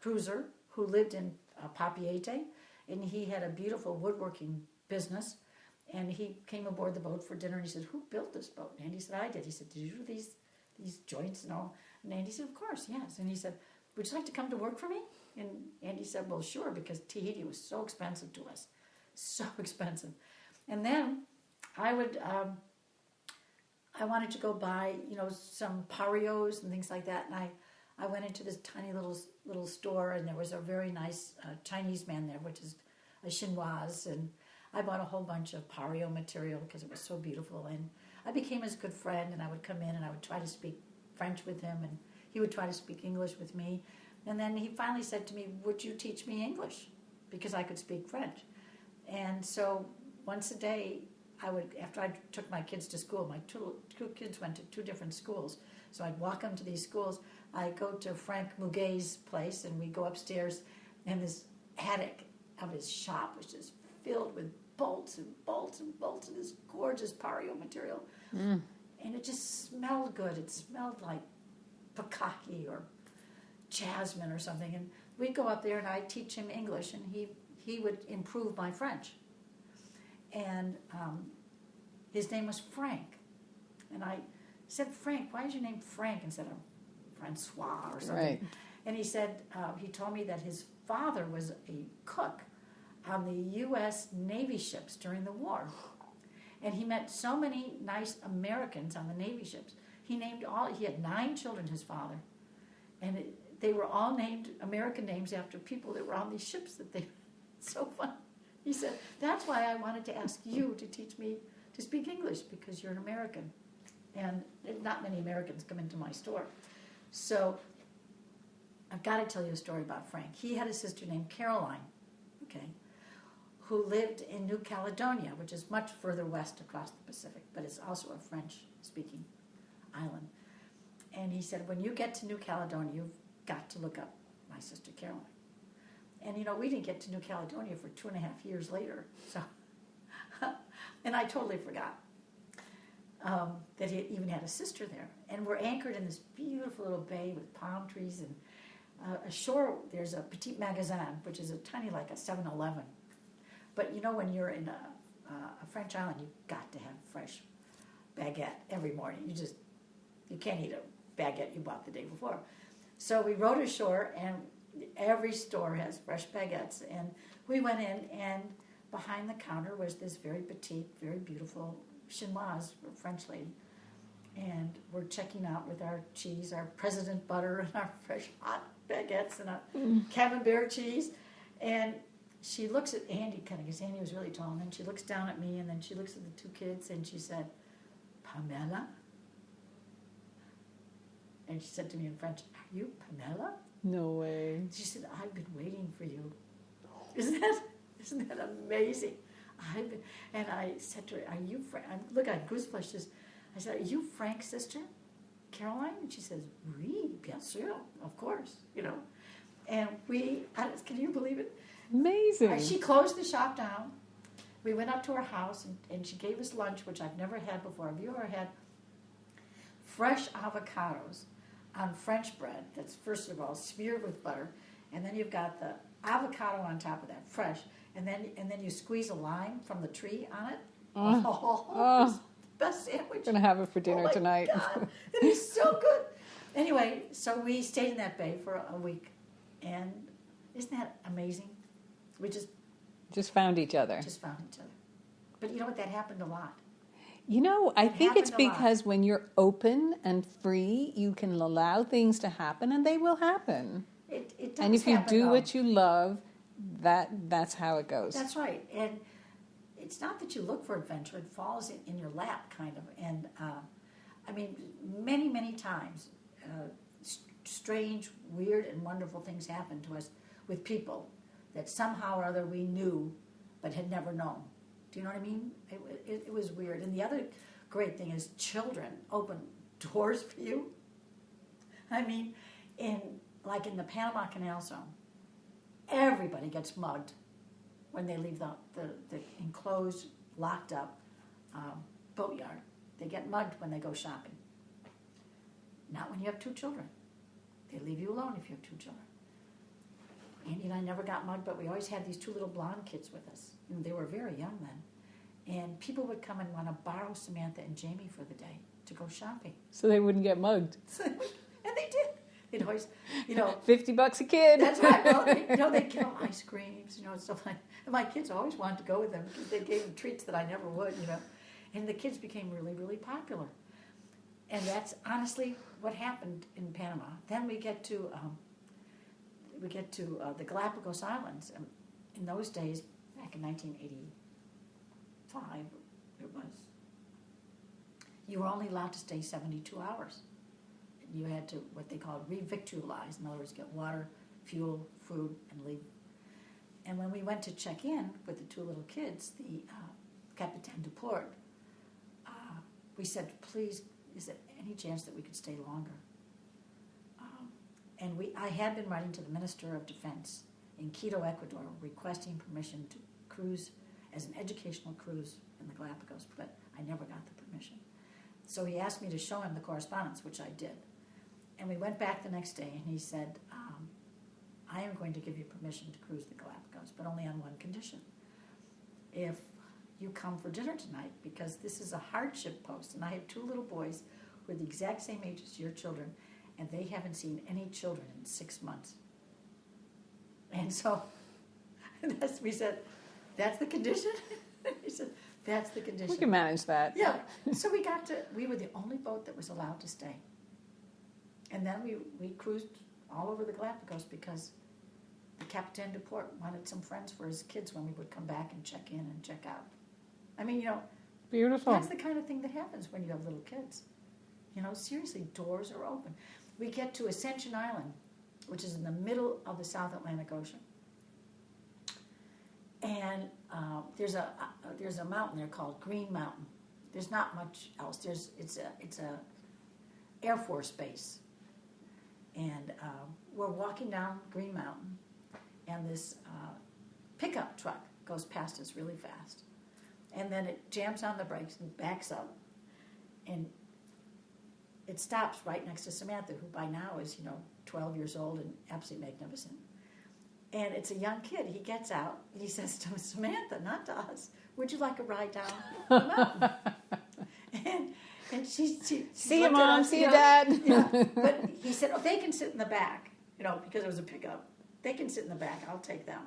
cruiser who lived in Papeete, and he had a beautiful woodworking business. And he came aboard the boat for dinner, and he said, "Who built this boat?" And Andy said, "I did." He said, "Did you do these joints and all?" And Andy said, "Of course, yes." And he said, "Would you like to come to work for me?" And Andy said, "Well, sure," because Tahiti was so expensive to us, so expensive. And then I wanted to go buy, you know, some parios and things like that, and I went into this tiny little store, and there was a very nice Chinese man there, which is a chinoise, and I bought a whole bunch of pario material because it was so beautiful, and I became his good friend, and I would come in and I would try to speak French with him, and he would try to speak English with me. And then he finally said to me, would you teach me English? Because I could speak French. And so once a day, after I took my kids to school, my two kids went to 2 different schools. So I'd walk them to these schools. I'd go to Frank Muguet's place, and we'd go upstairs, and this attic of his shop was just filled with bolts and bolts and bolts of this gorgeous Pario material. And it just smelled good. It smelled like Pukaki or jasmine or something. And we'd go up there, and I'd teach him English, and he would improve my French. And his name was Frank. And I said, Frank, why is your name Frank instead of Francois or something? Right. And he said, he told me that his father was a cook on the U.S. Navy ships during the war. And he met so many nice Americans on the Navy ships. He had 9 children, his father. And they were all named American names after people that were on these ships so fun. He said, that's why I wanted to ask you to teach me to speak English, because you're an American. And not many Americans come into my store. So I've got to tell you a story about Frank. He had a sister named Caroline, who lived in New Caledonia, which is much further west across the Pacific, but it's also a French-speaking island. And he said, when you get to New Caledonia, you've got to look up my sister Caroline. And, we didn't get to New Caledonia for 2.5 years later. So, and I totally forgot that he even had a sister there. And we're anchored in this beautiful little bay with palm trees. And ashore, there's a Petit Magasin, which is a tiny, like a 7-Eleven. But, when you're in a French island, you've got to have fresh baguette every morning. You can't eat a baguette you bought the day before. So we rode ashore, and every store has fresh baguettes. And we went in, and behind the counter was this very petite, very beautiful chinoise, French lady. And we're checking out with our cheese, our President butter, and our fresh hot baguettes, and our camembert cheese. And she looks at Andy, because Andy was really tall, and then she looks down at me, and then she looks at the 2 kids, and she said, Pamela? And she said to me in French, are you Pamela? No way. She said, I've been waiting for you. Isn't that amazing? And I said to her, are you Frank? Look, I had goosebumps. I said, are you Frank's sister, Caroline? And she says, oui, bien sûr, of course, And can you believe it? Amazing. She closed the shop down. We went up to her house, and she gave us lunch, which I've never had before. Have you ever had fresh avocados on French bread that's, first of all, smeared with butter, and then you've got the avocado on top of that, fresh, and then you squeeze a lime from the tree on it. It's the best sandwich. I'm going to have it for dinner tonight. God, it is so good. Anyway, so we stayed in that bay for a week, and isn't that amazing? We just found each other. But you know what? That happened a lot. I think it's because when you're open and free, you can allow things to happen, and they will happen. It does and if you happen, do though. what you love, that's how it goes. That's right. And it's not that you look for adventure. It falls in your lap, kind of. And, many, many times, strange, weird, and wonderful things happen to us with people that somehow or other we knew but had never known. Do you know what I mean? It was weird. And the other great thing is children open doors for you. In the Panama Canal Zone, everybody gets mugged when they leave the enclosed, locked up boatyard. They get mugged when they go shopping. Not when you have 2 children. They leave you alone if you have 2 children. Andy and I never got mugged, but we always had these 2 little blonde kids with us. And they were very young then. And people would come and want to borrow Samantha and Jamie for the day to go shopping. So they wouldn't get mugged. And they did. They'd always, $50 a kid. That's right. Well, they'd give them ice creams, and stuff like that. And my kids always wanted to go with them because they gave them treats that I never would, And the kids became really, really popular. And that's honestly what happened in Panama. Then we get to the Galapagos Islands. In those days, back in 1985, it was, you were only allowed to stay 72 hours. You had to, what they called, revictualize. In other words, get water, fuel, food, and leave. And when we went to check in with the two little kids, the Capitaine de Port, we said, please, is there any chance that we could stay longer? I had been writing to the Minister of Defense in Quito, Ecuador, requesting permission to cruise as an educational cruise in the Galapagos, but I never got the permission. So he asked me to show him the correspondence, which I did. And we went back the next day, and he said, I am going to give you permission to cruise the Galapagos, but only on one condition. If you come for dinner tonight, because this is a hardship post, and I have two little boys who are the exact same age as your children, and they haven't seen any children in 6 months. And so we said, that's the condition? He said, that's the condition. We can manage that. Yeah. So we were the only boat that was allowed to stay. And then we cruised all over the Galapagos because the Capitaine de Port wanted some friends for his kids when we would come back and check in and check out. I mean, beautiful. That's the kind of thing that happens when you have little kids. Seriously, doors are open. We get to Ascension Island, which is in the middle of the South Atlantic Ocean. And there's a mountain there called Green Mountain. There's not much else. It's a Air Force base. And we're walking down Green Mountain, and this pickup truck goes past us really fast. And then it jams on the brakes and backs up. And it stops right next to Samantha, who by now is, 12 years old and absolutely magnificent. And it's a young kid. He gets out, and he says to Samantha, not to us, would you like a ride down the mountain? and she see you, Mom, see you, Dad. Yeah. But he said, they can sit in the back, because it was a pickup. They can sit in the back. I'll take them.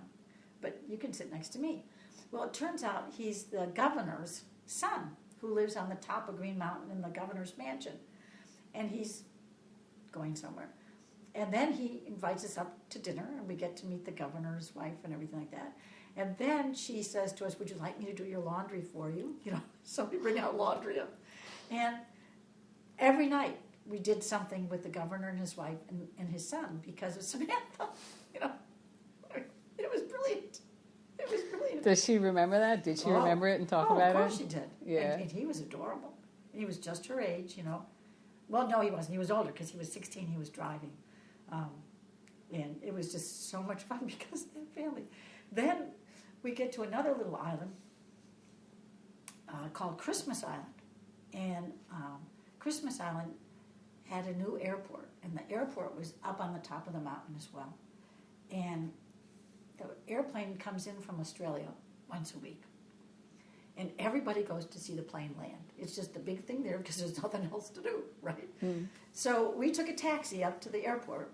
But you can sit next to me. Well, it turns out he's the governor's son who lives on the top of Green Mountain in the governor's mansion. And he's going somewhere. And then he invites us up to dinner, and we get to meet the governor's wife and everything like that. And then she says to us, would you like me to do your laundry for you? So we bring out laundry up. And every night we did something with the governor and his wife and his son because of Samantha. It was brilliant. It was brilliant. Does she remember that? Did she remember it and talk about it? Of course she did. Yeah. And he was adorable. And he was just her age, Well, no, he wasn't. He was older because he was 16. He was driving. And it was just so much fun because of that family. Then we get to another little island called Christmas Island. And Christmas Island had a new airport. And the airport was up on the top of the mountain as well. And the airplane comes in from Australia once a week. And everybody goes to see the plane land. It's just a big thing there because there's nothing else to do, right? Mm. So we took a taxi up to the airport.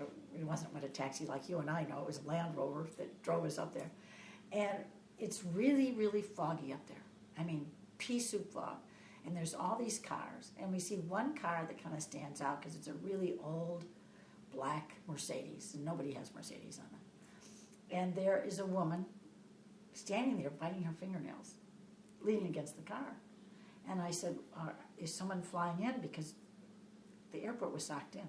It wasn't what a taxi like you and I know. It was a Land Rover that drove us up there. And it's really, really foggy up there. I mean, pea soup fog. And there's all these cars. And we see one car that kind of stands out because it's a really old black Mercedes. And nobody has Mercedes on it. And there is a woman standing there biting her fingernails, leaning against the car. And I said, is someone flying in? Because the airport was socked in.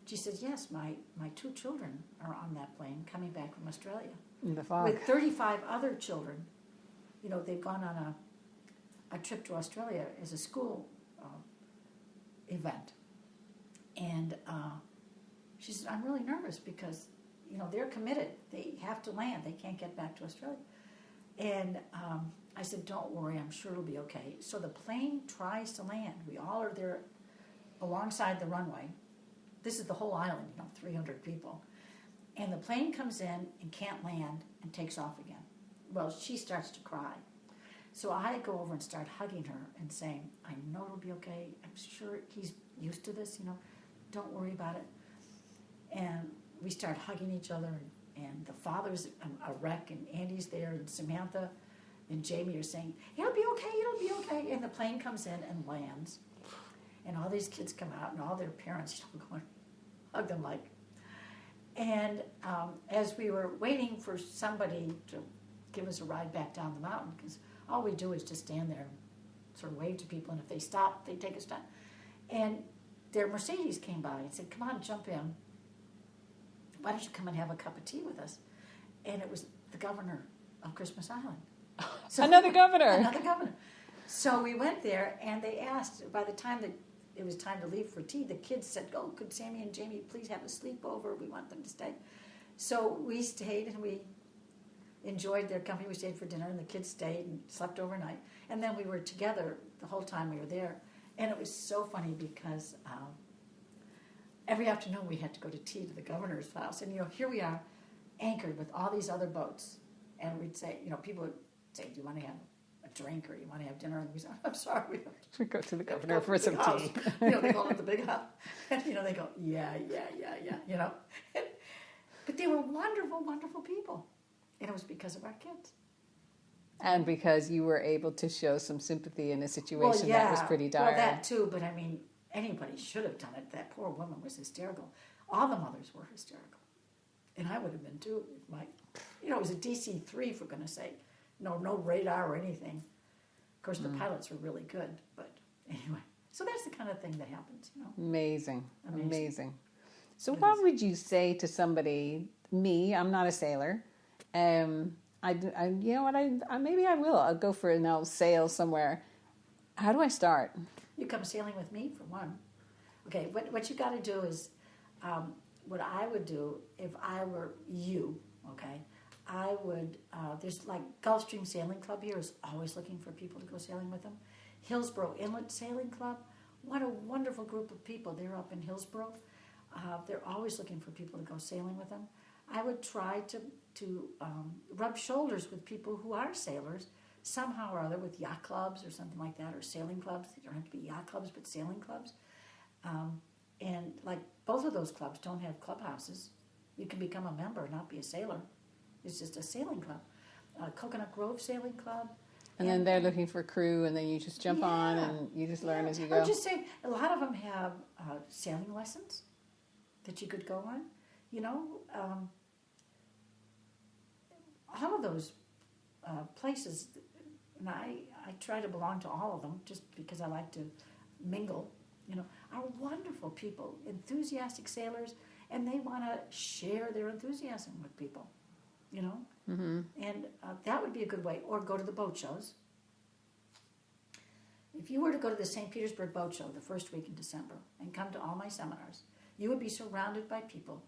She said, yes, my two children are on that plane coming back from Australia. In the fog. With 35 other children. They've gone on a trip to Australia as a school event. And she said, I'm really nervous because they're committed. They have to land. They can't get back to Australia. And I said, don't worry. I'm sure it'll be okay. So the plane tries to land. We all are there alongside the runway. This is the whole island, 300 people. And the plane comes in and can't land and takes off again. Well, she starts to cry. So I go over and start hugging her and saying, I know it'll be okay. I'm sure he's used to this, Don't worry about it. And we start hugging each other, and the father's a wreck, and Andy's there, and Samantha and Jamie are saying, it'll be okay. And the plane comes in and lands. And all these kids come out, and all their parents going, hug them like. And as we were waiting for somebody to give us a ride back down the mountain, because all we do is just stand there and sort of wave to people, and if they stop, they take a stop. And their Mercedes came by and said, come on, jump in. Why don't you come and have a cup of tea with us? And it was the governor of Christmas Island. So Another governor. Another governor. So we went there, and they asked, by the time that it was time to leave for tea, the kids said, oh, could Sammy and Jamie please have a sleepover? We want them to stay. So we stayed, and we enjoyed their company. We stayed for dinner, and the kids stayed and slept overnight. And then we were together the whole time we were there. And it was so funny because every afternoon we had to go to tea to the governor's house. And, here we are, anchored with all these other boats. And we'd say, people would say, do you want to have a drink or you want to have dinner? And we said, I'm sorry. We have We go to the governor for some house. tea. They call it the big house. And, they go, yeah. But they were wonderful, wonderful people. And it was because of our kids. And because you were able to show some sympathy in a situation that was pretty dire. Well, that too, but anybody should have done it. That poor woman was hysterical. All the mothers were hysterical. And I would have been too. It was a DC-3, for goodness sake. No radar or anything. Of course, the pilots were really good. But anyway, so that's the kind of thing that happens, Amazing. So It what is. would you say to somebody, I'm not a sailor, you know what, maybe I will. I'll go for I'll sail somewhere. How do I start? You come sailing with me, for one. Okay, what you got to do is, what I would do if I were you, okay, I would, there's like Gulfstream Sailing Club here is always looking for people to go sailing with them. Hillsborough Inlet Sailing Club, what a wonderful group of people. They're up in Hillsborough. They're always looking for people to go sailing with them. I would try to rub shoulders with people who are sailors, somehow or other, with yacht clubs or something like that, or sailing clubs. They don't have to be yacht clubs, but sailing clubs. And like both of those clubs don't have clubhouses. You can become a member, not be a sailor. It's just a sailing club. Coconut Grove Sailing Club. And then they're looking for crew, and then you just jump on and you just learn as you go. I'm just saying, a lot of them have sailing lessons that you could go on. All of those places, and I try to belong to all of them just because I like to mingle, are wonderful people, enthusiastic sailors, and they want to share their enthusiasm with people, Mm-hmm. And that would be a good way. Or go to the boat shows. If you were to go to the St. Petersburg Boat Show the first week in December and come to all my seminars, you would be surrounded by people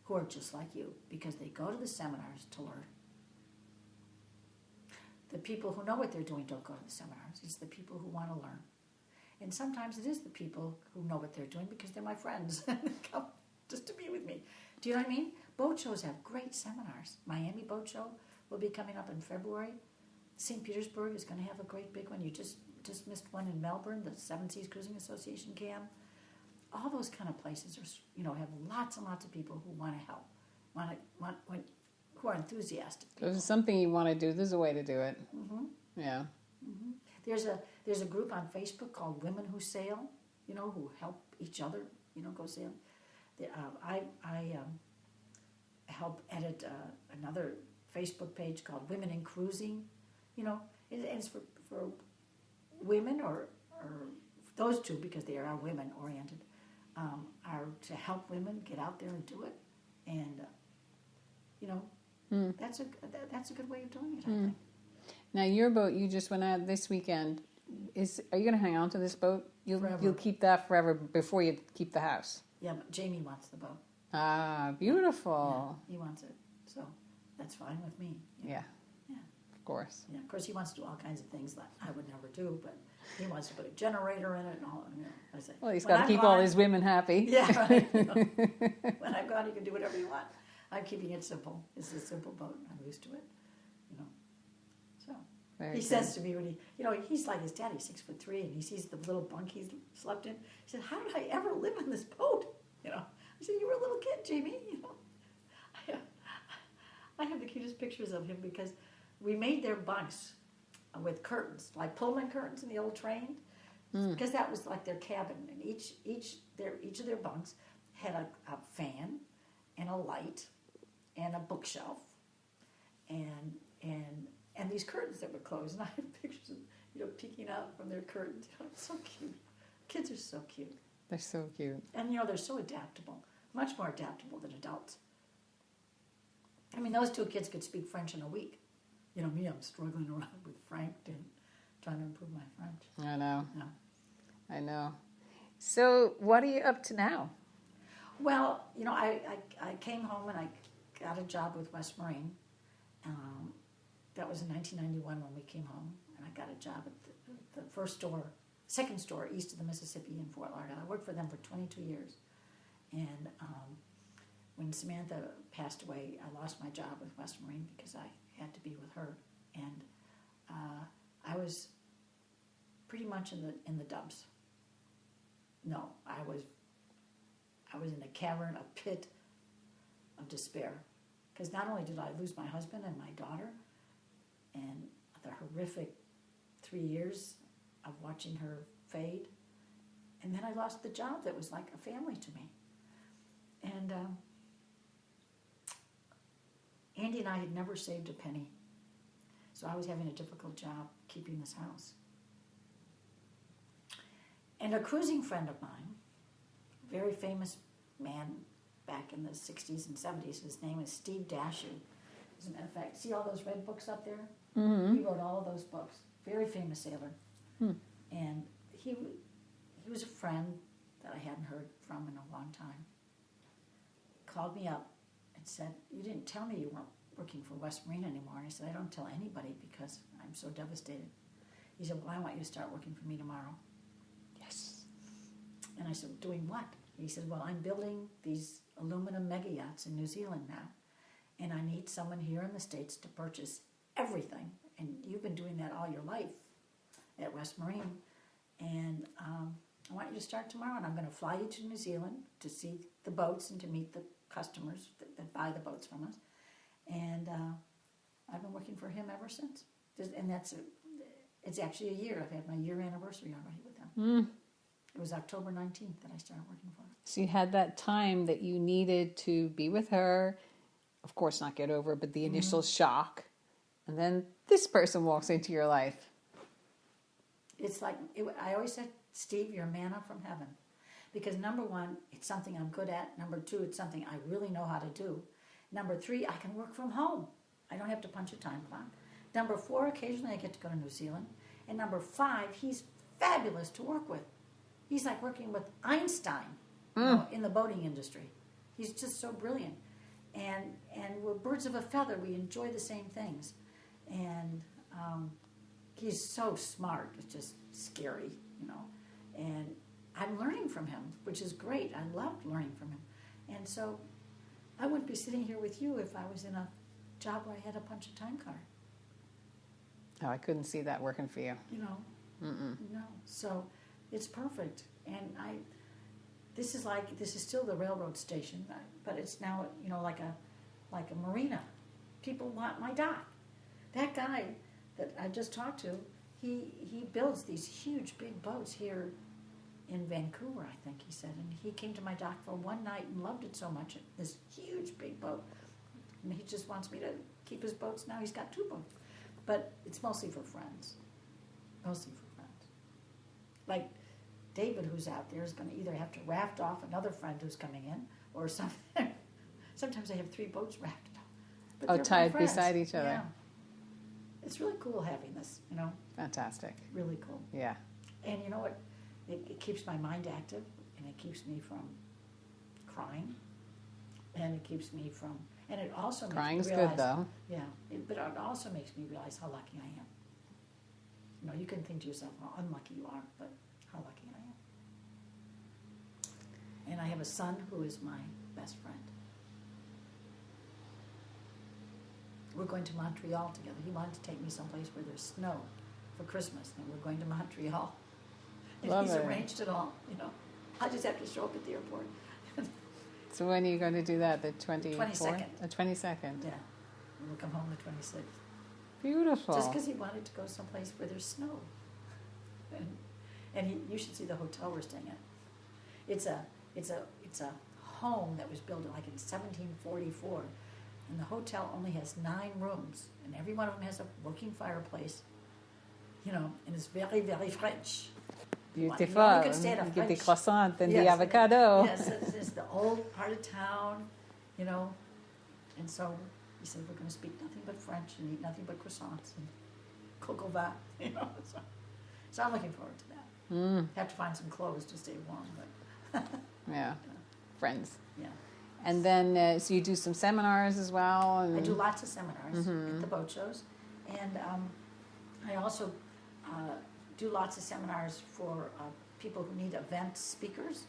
who are just like you because they go to the seminars to learn. The people who know what they're doing don't go to the seminars. It's the people who want to learn. And sometimes it is the people who know what they're doing because they're my friends and they come just to be with me. Do you know what I mean? Boat shows have great seminars. Miami Boat Show will be coming up in February. St. Petersburg is going to have a great big one. You just missed one in Melbourne, the Seven Seas Cruising Association CAM. All those kind of places are, have lots and lots of people who want to help, who are enthusiastic. So if it's something you want to do, there's a way to do it. Mm-hmm. Yeah. Mm-hmm. There's a group on Facebook called Women Who Sail, who help each other, go sail. I help edit another Facebook page called Women in Cruising. It's for women or those two, because they are women oriented, are to help women get out there and do it. And that's a good way of doing it, I think. Now your boat you just went out this weekend. Are you going to hang on to this boat? You'll keep that forever before you keep the house. Yeah, but Jamie wants the boat. Ah, beautiful. Yeah, he wants it, so that's fine with me. Yeah. Yeah. Of course. Yeah, of course he wants to do all kinds of things that I would never do, but he wants to put a generator in it and all. I say, Well, he's got to keep all his women happy. Yeah, right. When I'm gone, you can do whatever you want. I'm keeping it simple. It's a simple boat. I'm used to it. So Very he good. says to me when he's like his daddy, 6'3", and he sees the little bunk he's slept in. He said, "How did I ever live on this boat?" I said, "You were a little kid, Jamie." I have the cutest pictures of him because we made their bunks with curtains, like Pullman curtains in the old train, because that was like their cabin. And each of their bunks had a fan and a light and a bookshelf and these curtains that were closed. And I have pictures of peeking out from their curtains. It's so cute. Kids are so cute. They're so cute. And, they're so adaptable, much more adaptable than adults. I mean, those two kids could speak French in a week. Me, I'm struggling around with Frank and trying to improve my French. I know. Yeah. I know. So what are you up to now? Well, I came home and I got a job with West Marine. That was in 1991 when we came home. And I got a job at the second store east of the Mississippi in Fort Lauderdale. I worked for them for 22 years. And when Samantha passed away, I lost my job with West Marine because I had to be with her. And I was pretty much in the dumps. No, I was in a cavern, a pit of despair. Because not only did I lose my husband and my daughter, and the horrific 3 years of watching her fade, and then I lost the job that was like a family to me. And Andy and I had never saved a penny. So I was having a difficult job keeping this house. And a cruising friend of mine, very famous man back in the 60s and 70s, his name is Steve Dashew. As a matter of fact, see all those red books up there? Mm-hmm. He wrote all of those books. Very famous sailor. And he was a friend that I hadn't heard from in a long time. Called me up and said, "You didn't tell me you weren't working for West Marine anymore." And I said, "I don't tell anybody because I'm so devastated." He said, "Well, I want you to start working for me tomorrow." Yes. And I said, "Doing what?" He said, "Well, I'm building these aluminum mega yachts in New Zealand now, and I need someone here in the States to purchase everything. And you've been doing that all your life at West Marine. And I want you to start tomorrow, and I'm going to fly you to New Zealand to see the boats and to meet the customers that buy the boats from us." And I've been working for him ever since. And it's actually a year. I've had my year anniversary already with them. It was October 19th that I started working for him. So you had that time that you needed to be with her, of course not get over, but the initial shock. And then this person walks into your life. It's like, I always said, "Steve, you're manna from heaven." Because number one, it's something I'm good at. Number two, it's something I really know how to do. Number three, I can work from home. I don't have to punch a time clock. Number four, occasionally I get to go to New Zealand. And number five, he's fabulous to work with. He's like working with Einstein in the boating industry. He's just so brilliant. And we're birds of a feather. We enjoy the same things. And he's so smart. It's just scary, And I'm learning from him, which is great. I loved learning from him. And so I wouldn't be sitting here with you if I was in a job where I had to punch a time card. Oh, I couldn't see that working for you. No. So it's perfect. And this is still the railroad station, but it's now, like a marina. People want my dock. That guy that I just talked to, he builds these huge big boats here in Vancouver, I think he said. And he came to my dock for one night and loved it so much, this huge big boat. And he just wants me to keep his boats now. He's got 2 boats. But it's mostly for friends. Mostly for friends. Like David, who's out there, is going to either have to raft off another friend who's coming in or something. Sometimes I have 3 boats rafted off. But they're tied my friends. beside each other. Yeah. It's really cool having this, Fantastic. Really cool. Yeah. And you know what? It keeps my mind active, and it keeps me from crying, and it keeps me from, and it also makes Crying's me realize, good, though. Yeah, but it also makes me realize how lucky I am. You can think to yourself how unlucky you are, but how lucky I am. And I have a son who is my best friend. We're going to Montreal together. He wanted to take me someplace where there's snow for Christmas, and we're going to Montreal. And Love he's it. arranged it all, I just have to show up at the airport. So when are you going to do that? The 24th? 22nd. The 22nd. Yeah, we'll come home the 26th. Beautiful. Just because he wanted to go someplace where there's snow. And you should see the hotel we're staying at. It's a home that was built like in 1744, and the hotel only has 9 rooms, and every one of them has a working fireplace, and it's very, very French. Beautiful. You can stay at a You get the French. croissant and the Yes, avocado. Yes, it's the old part of town, you know. And so he said, we're going to speak nothing but French and eat nothing but croissants and coq au vin, you know. So I'm looking forward to that. Have to find some clothes to stay warm, but Yeah, friends. yeah. And then, so you do some seminars as well? And I do lots of seminars at the boat shows, and I also do lots of seminars for people who need event speakers.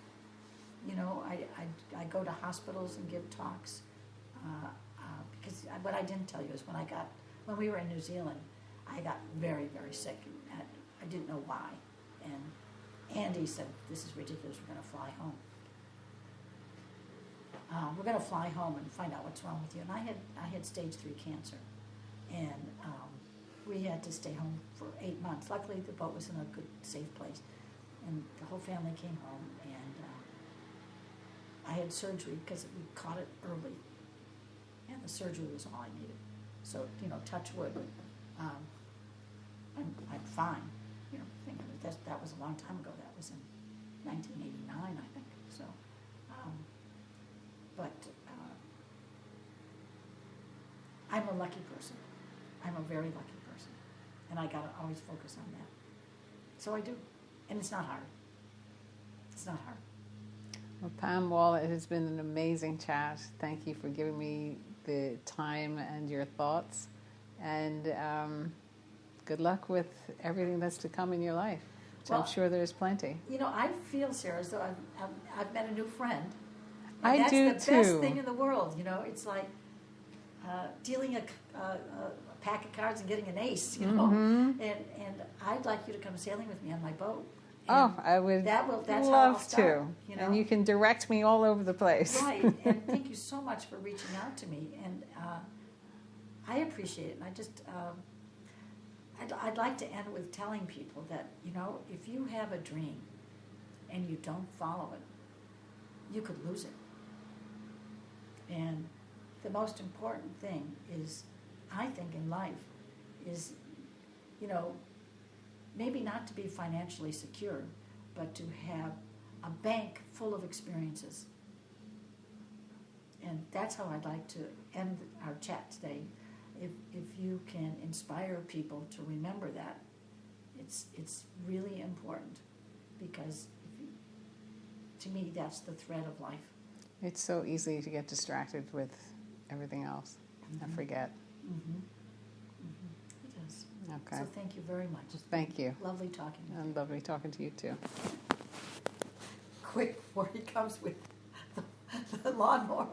You know, I go to hospitals and give talks because what I didn't tell you is when we were in New Zealand, I got very, very sick. And I didn't know why, and Andy said, "This is ridiculous. We're going to fly home." We're going to fly home and find out what's wrong with you. And I had stage 3 cancer, and we had to stay home for 8 months. Luckily, the boat was in a good, safe place, and the whole family came home. And I had surgery because we caught it early, and the surgery was all I needed. So, you know, touch wood, I'm fine. You know, that was a long time ago. That was in 1989, I think. So. But I'm a lucky person. I'm a very lucky person. And I got to always focus on that. So I do. And it's not hard. It's not hard. Well, Pam Wall, it has been an amazing chat. Thank you for giving me the time and your thoughts. And good luck with everything that's to come in your life, which I'm sure there's plenty. You know, I feel, Sarah, as though I've met a new friend. And I do that's too. the best thing in the world, you know. It's like dealing a pack of cards and getting an ace, you know. And I'd like you to come sailing with me on my boat. And I would that's how I'll love start, to. you know? And you can direct me all over the place. Right. And thank you so much for reaching out to me. And I appreciate it. And I just, I'd like to end with telling people that, you know, if you have a dream and you don't follow it, you could lose it. And the most important thing is, I think, in life is, you know, maybe not to be financially secure, but to have a bank full of experiences. And that's how I'd like to end our chat today. If you can inspire people to remember that, it's really important, because to me, that's the thread of life. It's so easy to get distracted with everything else and forget. It is. Okay. So thank you very much. Thank you. Lovely talking to you. And lovely talking to you too. Quick before he comes with the lawnmower.